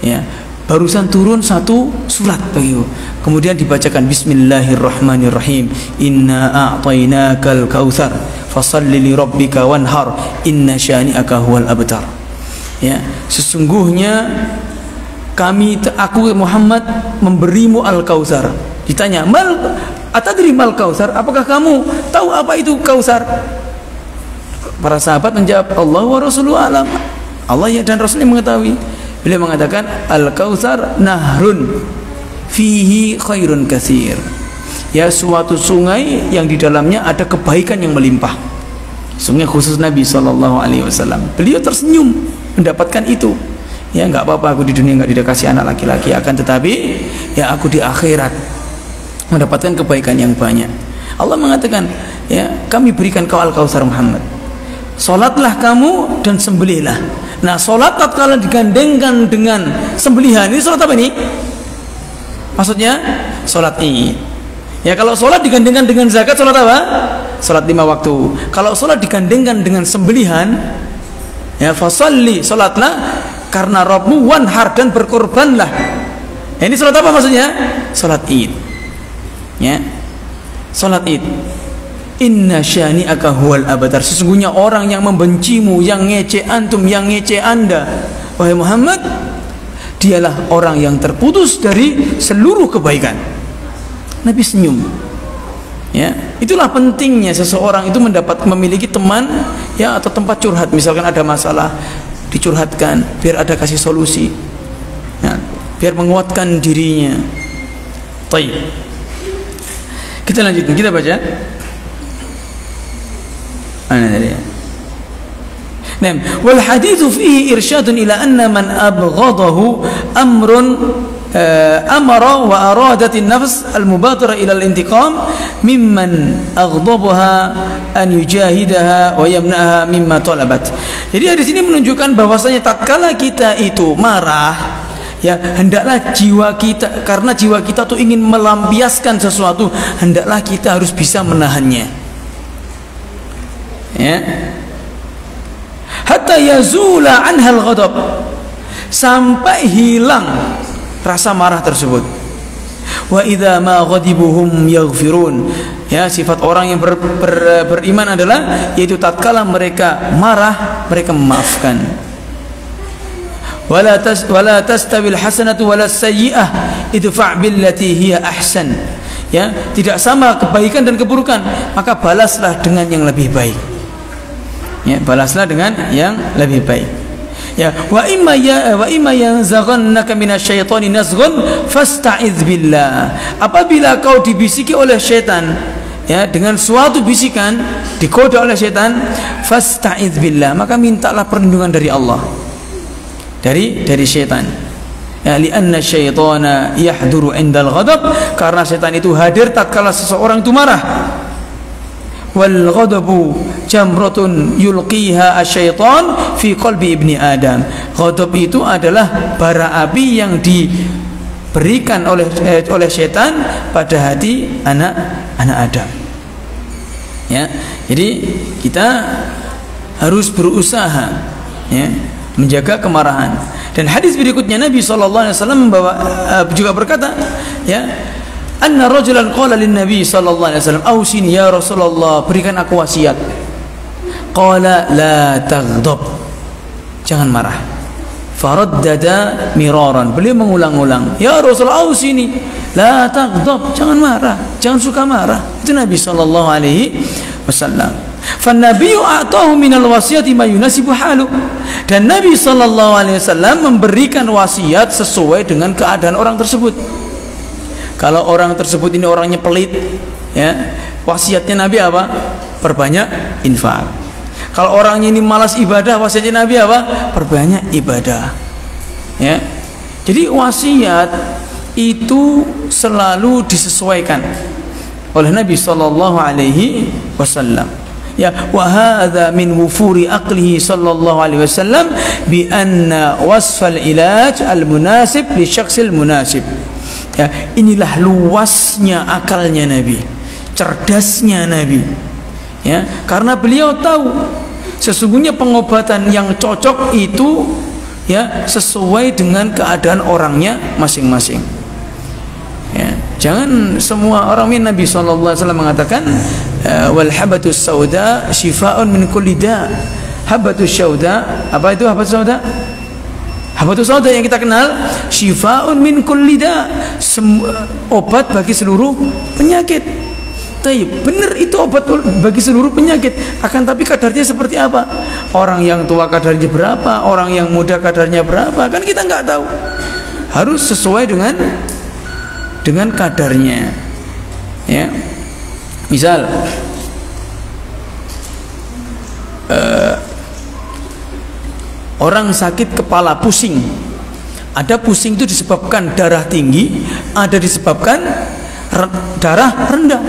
Ya, barusan turun satu surat bagiku. Kemudian dibacakan Bismillahirrahmanirrahim. Inna a'tainakal kautsar fashalli li rabbika wanhar inna syani'aka huwal abtar. Ya, sesungguhnya aku Muhammad memberimu al-kautsar. Ditanya, "Mal atadri mal kautsar?" Apakah kamu tahu apa itu kautsar? Para sahabat menjawab, "Allah wa rasuluhu alam." Allah dan Rasulnya mengetahui. Beliau mengatakan, "Al-kautsar nahrun fihi khairun katsir." Ya, suatu sungai yang di dalamnya ada kebaikan yang melimpah. Sungai khusus Nabi SAW. Beliau tersenyum mendapatkan itu. Ya, nggak apa-apa aku di dunia nggak dikasih anak laki-laki, akan tetapi ya aku di akhirat mendapatkan kebaikan yang banyak. Allah mengatakan, ya, kami berikan kau al-kautsar Muhammad. Salatlah kamu dan sembelihlah. Nah, salat tatkala digandengkan dengan sembelihan, ini salat apa ini? Maksudnya salat Id. Ya, kalau salat digandengkan dengan zakat, salat apa? Salat 5 waktu. Kalau salat digandengkan dengan sembelihan, ya, fasalli, salatlah karena Rabbmu, wanhar, dan berkorbanlah. Ya, ini salat apa maksudnya? Salat Id. Ya, salat Id. Inna syani'aka huwal abtar. Sesungguhnya orang yang membencimu, yang ngece antum, yang ngece anda, wahai Muhammad, dialah orang yang terputus dari seluruh kebaikan. Nabi senyum. Ya, itulah pentingnya seseorang itu memiliki teman, ya, atau tempat curhat. Misalkan ada masalah, dicurhatkan biar ada kasih solusi, ya, biar menguatkan dirinya. Baik, kita lanjutkan, kita baca. Nah, wal haditsu fihi irsyadun ila anna man abghadahu amara wa aradat an-nafs al-mubatira ila al-intiqam mimman aghdabaha an yujahidaha wa yamna'aha mimma talabat. Jadi di sini menunjukkan bahwasanya tatkala kita itu marah, ya, hendaklah jiwa kita, karena jiwa kita tuh ingin melampiaskan sesuatu, hendaklah kita harus bisa menahannya. Ya, hatta yazula anhal ghadab, sampai hilang rasa marah tersebut. Wa idza ma ghadibuhum yaghfirun. Ya, sifat orang yang beriman adalah yaitu tatkala mereka marah, mereka memaafkan. Wala tastawil hasanatu wala sayyi'ah idfa' billati hiya ahsan. Ya, tidak sama kebaikan dan keburukan, maka balaslah dengan yang lebih baik. Ya, balaslah dengan yang lebih baik. Ya, wa imma yanzaghannaka minasyaitani nazghun fasta'iz billah. Apabila kau dibisiki oleh syaitan, ya, dengan suatu bisikan digoda oleh setan, fasta'idz billah, maka mintalah perlindungan dari Allah, dari setan. Ya, li'anna syaitana yahduru 'indal ghadab, karena setan itu hadir tatkala seseorang itu marah. Wal ghadabu jamratun yulqiha asyaitan fi qalbi ibni Adam. Ghadab itu adalah bara api yang diberikan oleh setan pada hati anak Adam. Ya, jadi kita harus berusaha, ya, menjaga kemarahan. Dan hadis berikutnya Nabi SAW juga berkata, ya, anna rajulan qala lin Nabi sallallahu alaihi wasallam, ausini ya Rasulullah, berikan aku wasiat. Qala la taghdab, jangan marah. Faraddada miraran, beliau mengulang-ulang, ya Rasulullah ausini la taghdab, jangan marah, jangan suka marah. Itu Nabi sallallahu alaihi wasallam. Fan nabiyyu a'tahu minal wasiyati ma yunasibu halu, dan Nabi sallallahu alaihi wasallam memberikan wasiat sesuai dengan keadaan orang tersebut. Kalau orang tersebut ini orangnya pelit, ya, wasiatnya Nabi apa? Perbanyak infak. Kalau orangnya ini malas ibadah, wasiatnya Nabi apa? Perbanyak ibadah. Ya. Jadi wasiat itu selalu disesuaikan oleh Nabi sallallahu alaihi wasallam. Ya, wa hadza min wufuri aqlihi sallallahu alaihi wasallam bi anna wasfal ilaj al munasib li syakhsil munasib. Ya, inilah luasnya akalnya Nabi, cerdasnya Nabi, ya, karena beliau tahu sesungguhnya pengobatan yang cocok itu, ya, sesuai dengan keadaan orangnya masing-masing. Ya, jangan semua orang. Nabi SAW mengatakan, wal habatus sauda shifaa'un min kulli da'. Habatus sauda, apa itu habatus sauda? Habatus sauda yang kita kenal, shifaa'un min kulli da', obat bagi seluruh penyakit. Tapi benar itu obat bagi seluruh penyakit. Akan tapi kadarnya seperti apa? Orang yang tua kadarnya berapa? Orang yang muda kadarnya berapa? Kan kita nggak tahu. Harus sesuai dengan kadarnya. Ya. Misal orang sakit kepala pusing, ada pusing itu disebabkan darah tinggi, ada disebabkan darah rendah,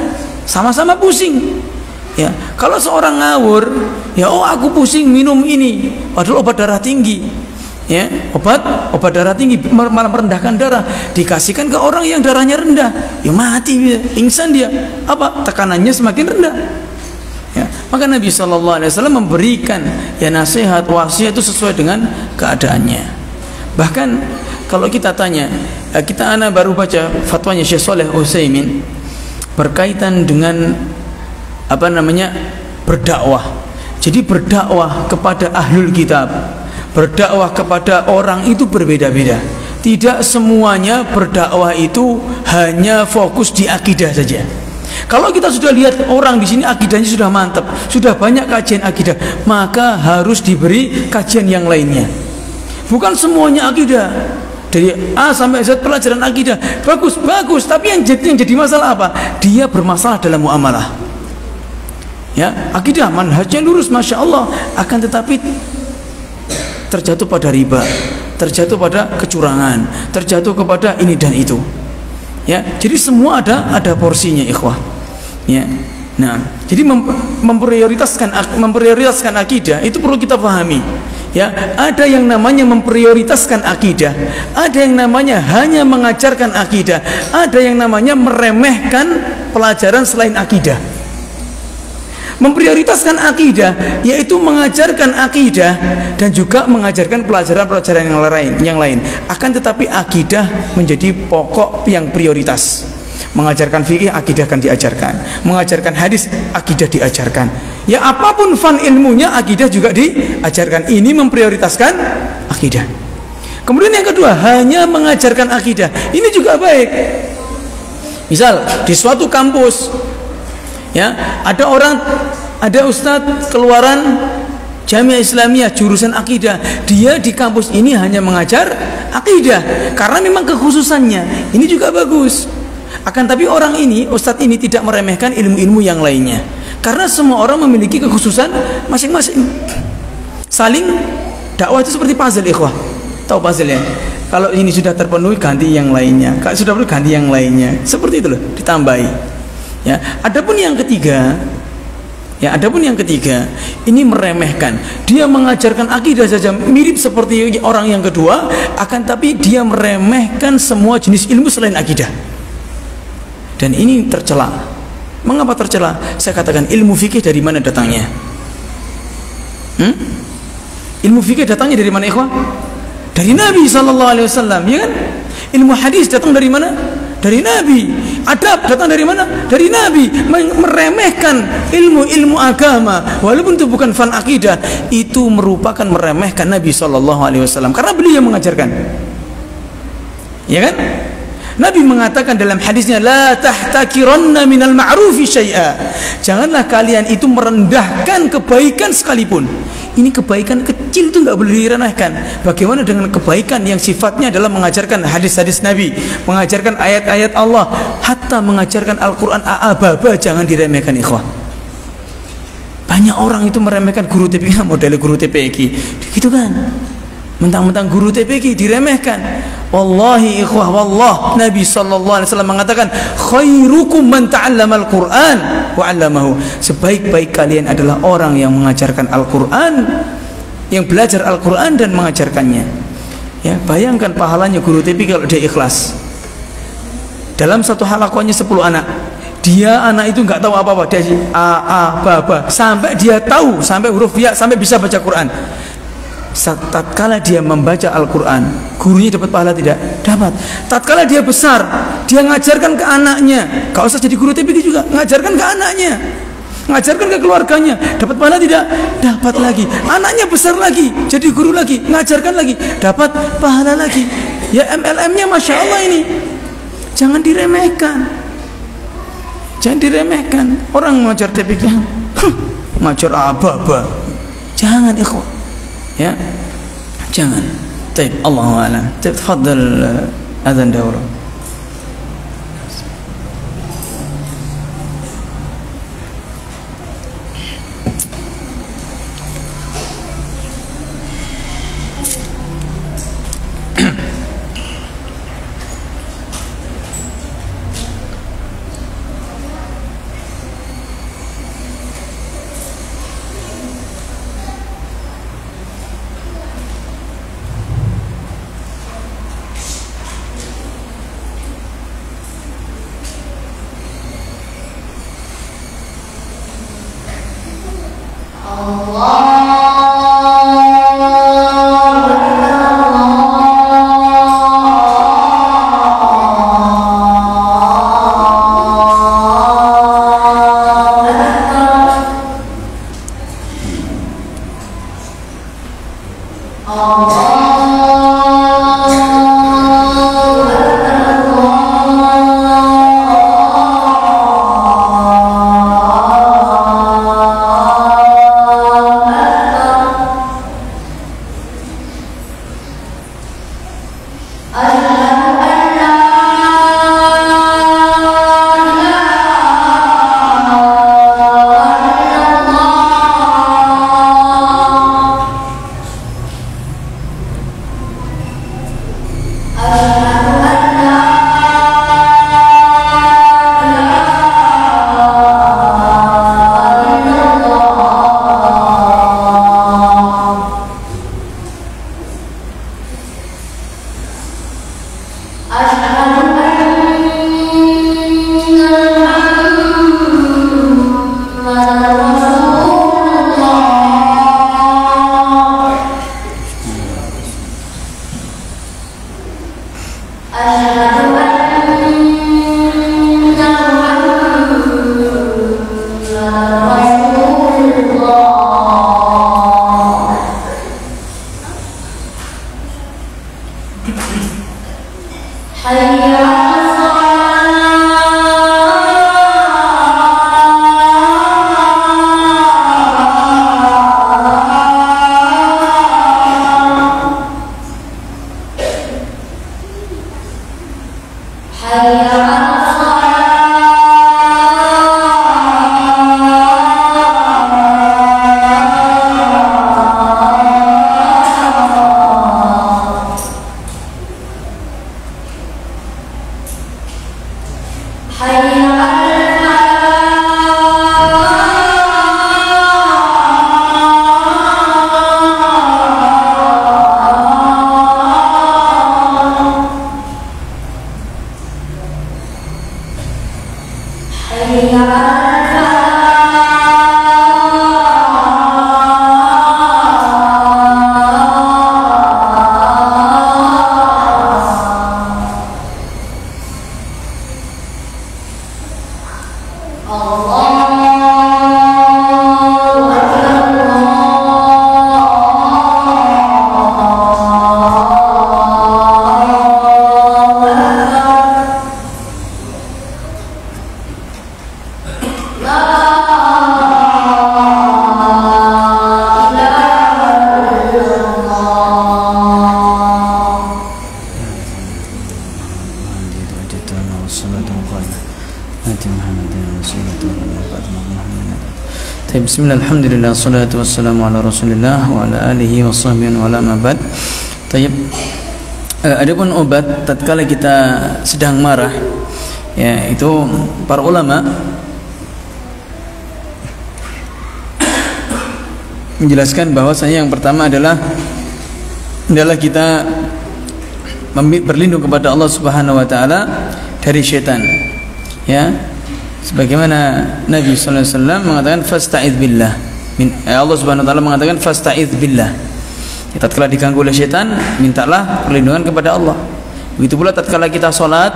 sama-sama pusing. Ya, kalau seorang ngawur, ya, oh aku pusing minum ini, padahal obat darah tinggi, ya, obat darah tinggi malah merendahkan darah, dikasihkan ke orang yang darahnya rendah, ya mati, pingsan dia, apa, tekanannya semakin rendah. Ya, maka Nabi SAW memberikan, ya, nasihat, wasiat itu sesuai dengan keadaannya. Bahkan kalau kita tanya, anak baru baca fatwanya Syekh Shalih Utsaimin berkaitan dengan berdakwah. Jadi berdakwah kepada ahlul kitab, berdakwah kepada orang itu berbeda-beda. Tidak semuanya berdakwah itu hanya fokus di akidah saja. Kalau kita sudah lihat orang di sini akidahnya sudah mantap, sudah banyak kajian akidah, maka harus diberi kajian yang lainnya. Bukan semuanya akidah, dari A sampai Z pelajaran akidah bagus, tapi yang jadi masalah apa? Dia bermasalah dalam muamalah. Ya, akidah manhajnya lurus, masya Allah, akan tetapi terjatuh pada riba, terjatuh pada kecurangan, terjatuh kepada ini dan itu. Ya, jadi semua ada porsinya, ikhwah. Ya. Nah, jadi memprioritaskan akidah itu perlu kita pahami. Ya, ada yang namanya memprioritaskan akidah, ada yang namanya hanya mengajarkan akidah, ada yang namanya meremehkan pelajaran selain akidah. Memprioritaskan akidah yaitu mengajarkan akidah dan juga mengajarkan pelajaran-pelajaran yang lain. Akan tetapi akidah menjadi pokok yang prioritas. Mengajarkan fikih, akidah akan diajarkan. Mengajarkan hadis, akidah diajarkan. Ya, apapun fan ilmunya, akidah juga diajarkan. Ini memprioritaskan akidah. Kemudian yang kedua, hanya mengajarkan akidah. Ini juga baik. Misal di suatu kampus, ya, ada ustadz keluaran Jamiah Islamiyah jurusan akidah, dia di kampus ini hanya mengajar akidah karena memang kekhususannya. Ini juga bagus. Akan tapi orang ini, ustadz ini tidak meremehkan ilmu-ilmu yang lainnya, karena semua orang memiliki kekhususan masing-masing. Saling dakwah itu seperti puzzle, ikhwah. Tahu puzzle ya? Kalau ini sudah terpenuhi, ganti yang lainnya. Kalau sudah penuh, ganti yang lainnya. Seperti itu loh, ditambahi. Ya, adapun yang ketiga, ini meremehkan. Dia mengajarkan akidah saja mirip seperti orang yang kedua, akan tapi dia meremehkan semua jenis ilmu selain akidah. Dan ini tercela. Mengapa tercela? Saya katakan, ilmu fikih dari mana datangnya? Ilmu fikih datangnya dari mana, ikhwan? Dari Nabi SAW, ya kan? Ilmu hadis datang dari mana? Dari Nabi. Adab datang dari mana? Dari Nabi. Meremehkan ilmu-ilmu agama, walaupun itu bukan fan akidah, itu merupakan meremehkan Nabi SAW, karena beliau yang mengajarkan. Ya kan? Nabi mengatakan dalam hadisnya, la tahtakiranna minal ma'rufi syai'a. Janganlah kalian itu merendahkan kebaikan sekalipun. Ini kebaikan kecil itu nggak boleh diremehkan. Bagaimana dengan kebaikan yang sifatnya adalah mengajarkan hadis-hadis Nabi, mengajarkan ayat-ayat Allah, hatta mengajarkan Al-Quran a'ababa, jangan diremehkan, ikhwah. Banyak orang itu meremehkan guru TPK, model guru TPK gitu kan, mentang-mentang guru TPK diremehkan. Wallahi ikhwah, wallah, Nabi SAW mengatakan, khairukum man ta'allama al-Quran wa 'allamahu. Sebaik-baik kalian adalah orang yang mengajarkan Al-Quran, yang belajar Al-Quran dan mengajarkannya. Ya, bayangkan pahalanya guru TPK kalau dia ikhlas. Dalam satu halakohnya 10 anak. Dia anak itu nggak tahu apa-apa, dia ba, sampai dia tahu, sampai huruf ya, sampai bisa baca Quran. Tatkala dia membaca Al-Quran, gurunya dapat pahala tidak? Dapat. Tatkala dia besar, dia ngajarkan ke anaknya, gak usah jadi guru TPK juga, ngajarkan ke anaknya, ngajarkan ke keluarganya, dapat pahala tidak? Dapat lagi. Anaknya besar lagi, jadi guru lagi, ngajarkan lagi, dapat pahala lagi. Ya, MLM-nya Masya Allah ini. Jangan diremehkan, jangan diremehkan. Orang ngajar TPK, ngajar apa-apa, jangan, ikhwan. Ya, jangan. Baik, Allahu a'lam. Tafadhal adzan daurah. Hayya 'alal Bismillah, alhamdulillah, salatu wassalamu ala rasulillah wa ala alihi wa sahbihi wa ala mabad. Adapun obat tatkala kita sedang marah, ya, itu para ulama menjelaskan bahwasanya yang pertama adalah kita berlindung kepada Allah Subhanahu wa taala dari syaitan, ya. Sebagaimana Nabi sallallahu alaihi wasallam mengatakan fasta'idz billah. Allah Subhanahu wa taala mengatakan fasta'idz billah. Ya, tatkala diganggu oleh syaitan, mintalah perlindungan kepada Allah. Begitu pula tatkala kita salat,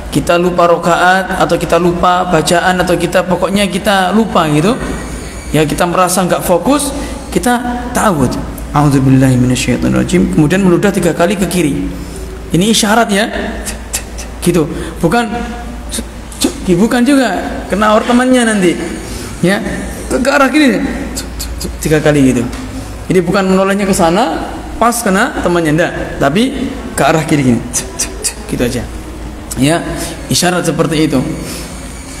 kita lupa rakaat atau kita lupa bacaan atau kita pokoknya kita lupa gitu. Ya, kita merasa enggak fokus, kita ta'awudz. A'udzubillahi minasyaitonirrajim. Kemudian meludah 3 kali ke kiri. Ini isyarat ya. Gitu. Bukan juga kena orang temannya nanti, ya, ke arah kiri 3 kali gitu. Jadi bukan menolehnya ke sana pas kena temannya, enggak, tapi ke arah kiri gini, gitu aja, ya, isyarat seperti itu.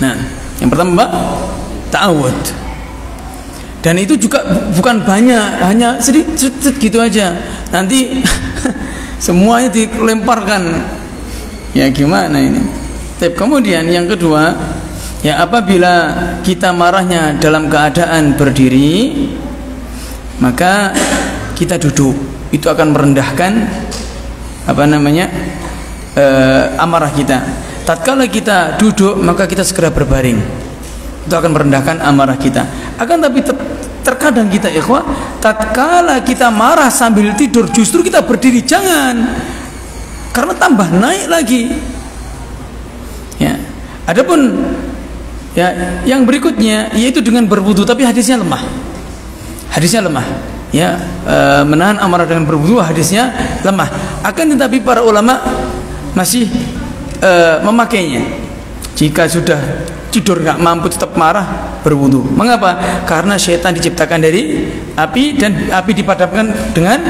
Nah, yang pertama Mbak, ta'awud, dan itu juga bukan banyak, hanya sedikit gitu aja. Nanti semuanya dilemparkan, ya gimana ini? Kemudian yang kedua, ya, apabila kita marahnya dalam keadaan berdiri, maka kita duduk. Itu akan merendahkan amarah kita. Tatkala kita duduk, maka kita segera berbaring. Itu akan merendahkan amarah kita. Akan tapi terkadang kita, ikhwah, tatkala kita marah sambil tidur, justru kita berdiri, jangan, karena tambah naik lagi. Ya. Adapun ya yang berikutnya yaitu dengan berwudu, tapi hadisnya lemah. Ya, menahan amarah dengan berwudu hadisnya lemah. Akan tetapi para ulama masih memakainya. Jika sudah tidur nggak mampu tetap marah, berwudu. Mengapa? Karena syaitan diciptakan dari api dan api dipadamkan dengan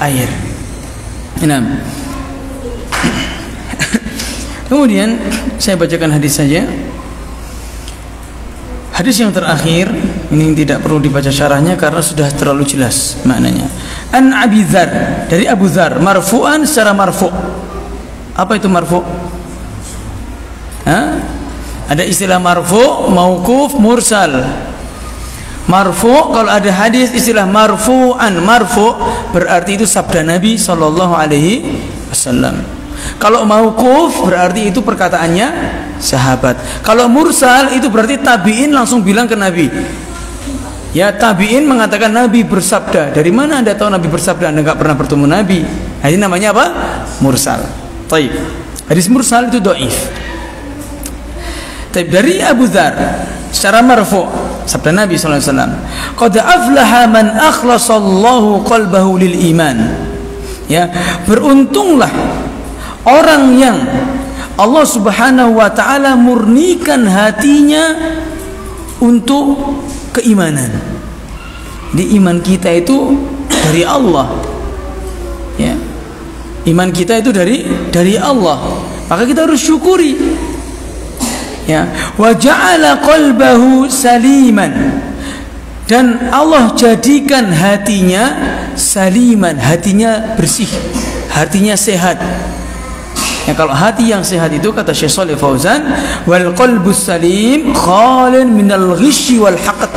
air. Nah, kemudian saya bacakan hadis saja. Hadis yang terakhir ini tidak perlu dibaca syarahnya karena sudah terlalu jelas maknanya. An Abi Dzar, dari Abu Dzar, marfu'an secara marfu'. Apa itu marfu'? Ada istilah marfu', mauquf, mursal. Marfu' kalau ada hadis istilah marfu'an, marfu' berarti itu sabda Nabi sallallahu alaihi wasallam. Kalau mauquf berarti itu perkataannya sahabat. Kalau mursal itu berarti tabi'in langsung bilang ke Nabi. Ya, tabi'in mengatakan Nabi bersabda. Dari mana Anda tahu Nabi bersabda? Anda enggak pernah bertemu Nabi. Nah, ini namanya apa? Mursal. Taib. Hadis mursal itu dhaif. Taib, dari Abu Dzar secara marfu' sabda Nabi sallallahu alaihi wasallam, "Qad aflaha man akhlasallahu qalbahu lil iman." Ya, beruntunglah orang yang Allah Subhanahu wa taala murnikan hatinya untuk keimanan. Di iman kita itu dari Allah. Ya. Iman kita itu dari Allah. Maka kita harus syukuri. Ya, wa ja'ala qalbahu saliman. Dan Allah jadikan hatinya saliman, hatinya bersih, hatinya sehat. Ya, kalau hati yang sehat itu kata Syekh Shalih Fauzan, wal qalbus salim khalin minal ghishi wal haqd.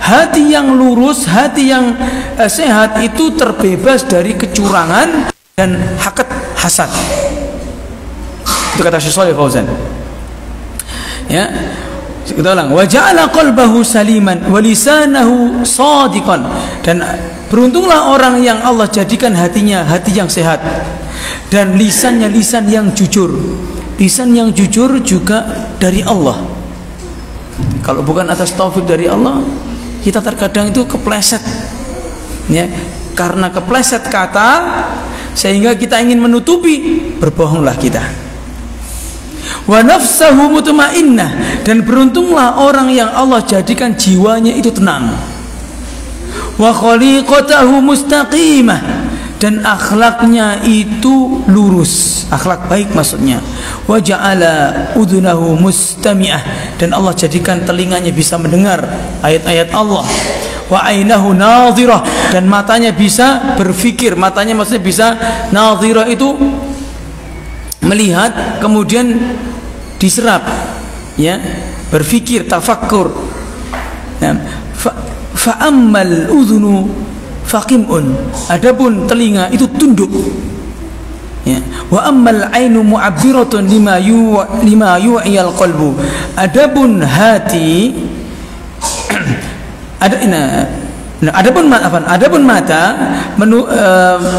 Hati yang lurus, hati yang sehat itu terbebas dari kecurangan dan haqd, hasad. Itu kata Syekh Shalih Fauzan. Ya. Kita ulang, wa ja'ala qalbahu saliman wa lisanahu shadiqan. Dan beruntunglah orang yang Allah jadikan hatinya hati yang sehat dan lisannya lisan yang jujur. Lisan yang jujur juga dari Allah. Kalau bukan atas taufik dari Allah, kita terkadang itu kepleset, ya, karena kepleset kata sehingga kita ingin menutupi, berbohonglah kita. Wa nafsahu mutmainnah, dan beruntunglah orang yang Allah jadikan jiwanya itu tenang. Wa khaliqatahu mustaqimah, dan akhlaknya itu lurus, akhlak baik maksudnya. Wa ja'ala udhunahu mustami'ah, dan Allah jadikan telinganya bisa mendengar ayat-ayat Allah. Wa ainahu nadhirah, dan matanya bisa berfikir. Matanya maksudnya bisa, nadhirah itu melihat kemudian diserap, ya, berfikir, tafakkur. Nah, fa ammal udhunu faqimun, adapun telinga itu tunduk, ya. Wa ammal ainu mu'abbiratun lima yu'iyal qalbu, adapun hati adapun mata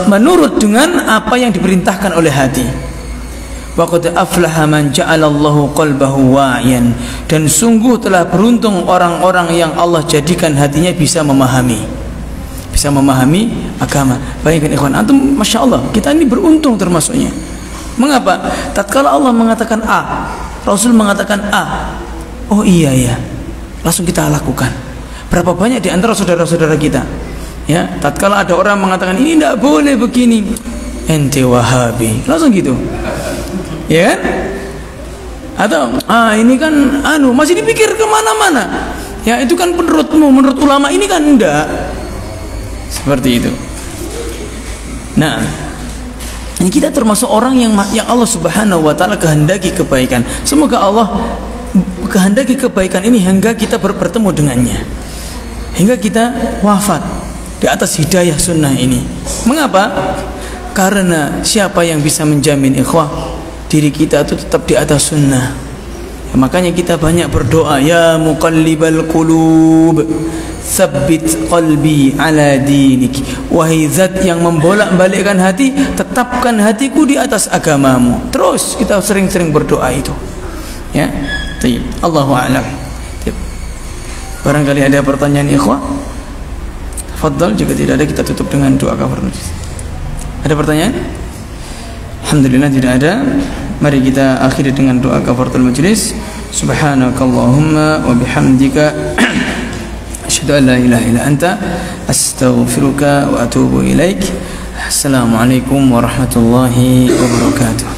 menurut dengan apa yang diperintahkan oleh hati. Wa qad aflaha man ja'alallahu qalbahu wa'iyan, dan sungguh telah beruntung orang-orang yang Allah jadikan hatinya bisa memahami agama. Bayangkan ikhwan antum, masya Allah, kita ini beruntung termasuknya. Mengapa? Tatkala Allah mengatakan A, Rasul mengatakan A, oh iya ya, langsung kita lakukan. Berapa banyak di antara saudara-saudara kita, ya, tatkala ada orang mengatakan ini tidak boleh begini, ente Wahabi, langsung gitu, ya kan? Atau ini kan masih dipikir kemana-mana, ya, itu kan menurutmu, menurut ulama ini kan enggak. Seperti itu. Nah, ini kita termasuk orang yang Allah Subhanahu wa taala kehendaki kebaikan. Semoga Allah kehendaki kebaikan ini hingga kita bertemu dengannya, hingga kita wafat di atas hidayah sunnah ini. Mengapa? Karena siapa yang bisa menjamin ikhwah diri kita itu tetap di atas sunnah? Ya, makanya kita banyak berdoa, ya muqallibal qulub tsabbit qalbi ala dinik. Wahai zat yang membolak-balikkan hati, tetapkan hatiku di atas agamamu. Terus kita sering-sering berdoa itu, ya. Baik, Allahu a'lam. Barangkali ada pertanyaan ikhwah, tafadhal. Jika tidak ada, kita tutup dengan doa kafaratul majlis. Ada pertanyaan? Alhamdulillah tidak ada. Mari kita akhiri dengan doa kafaratul majlis. Subhanakallahumma wa bihamdika asyhadu an la ilaha illa anta astaghfiruka wa atubu ilaik. Assalamualaikum warahmatullahi wabarakatuh.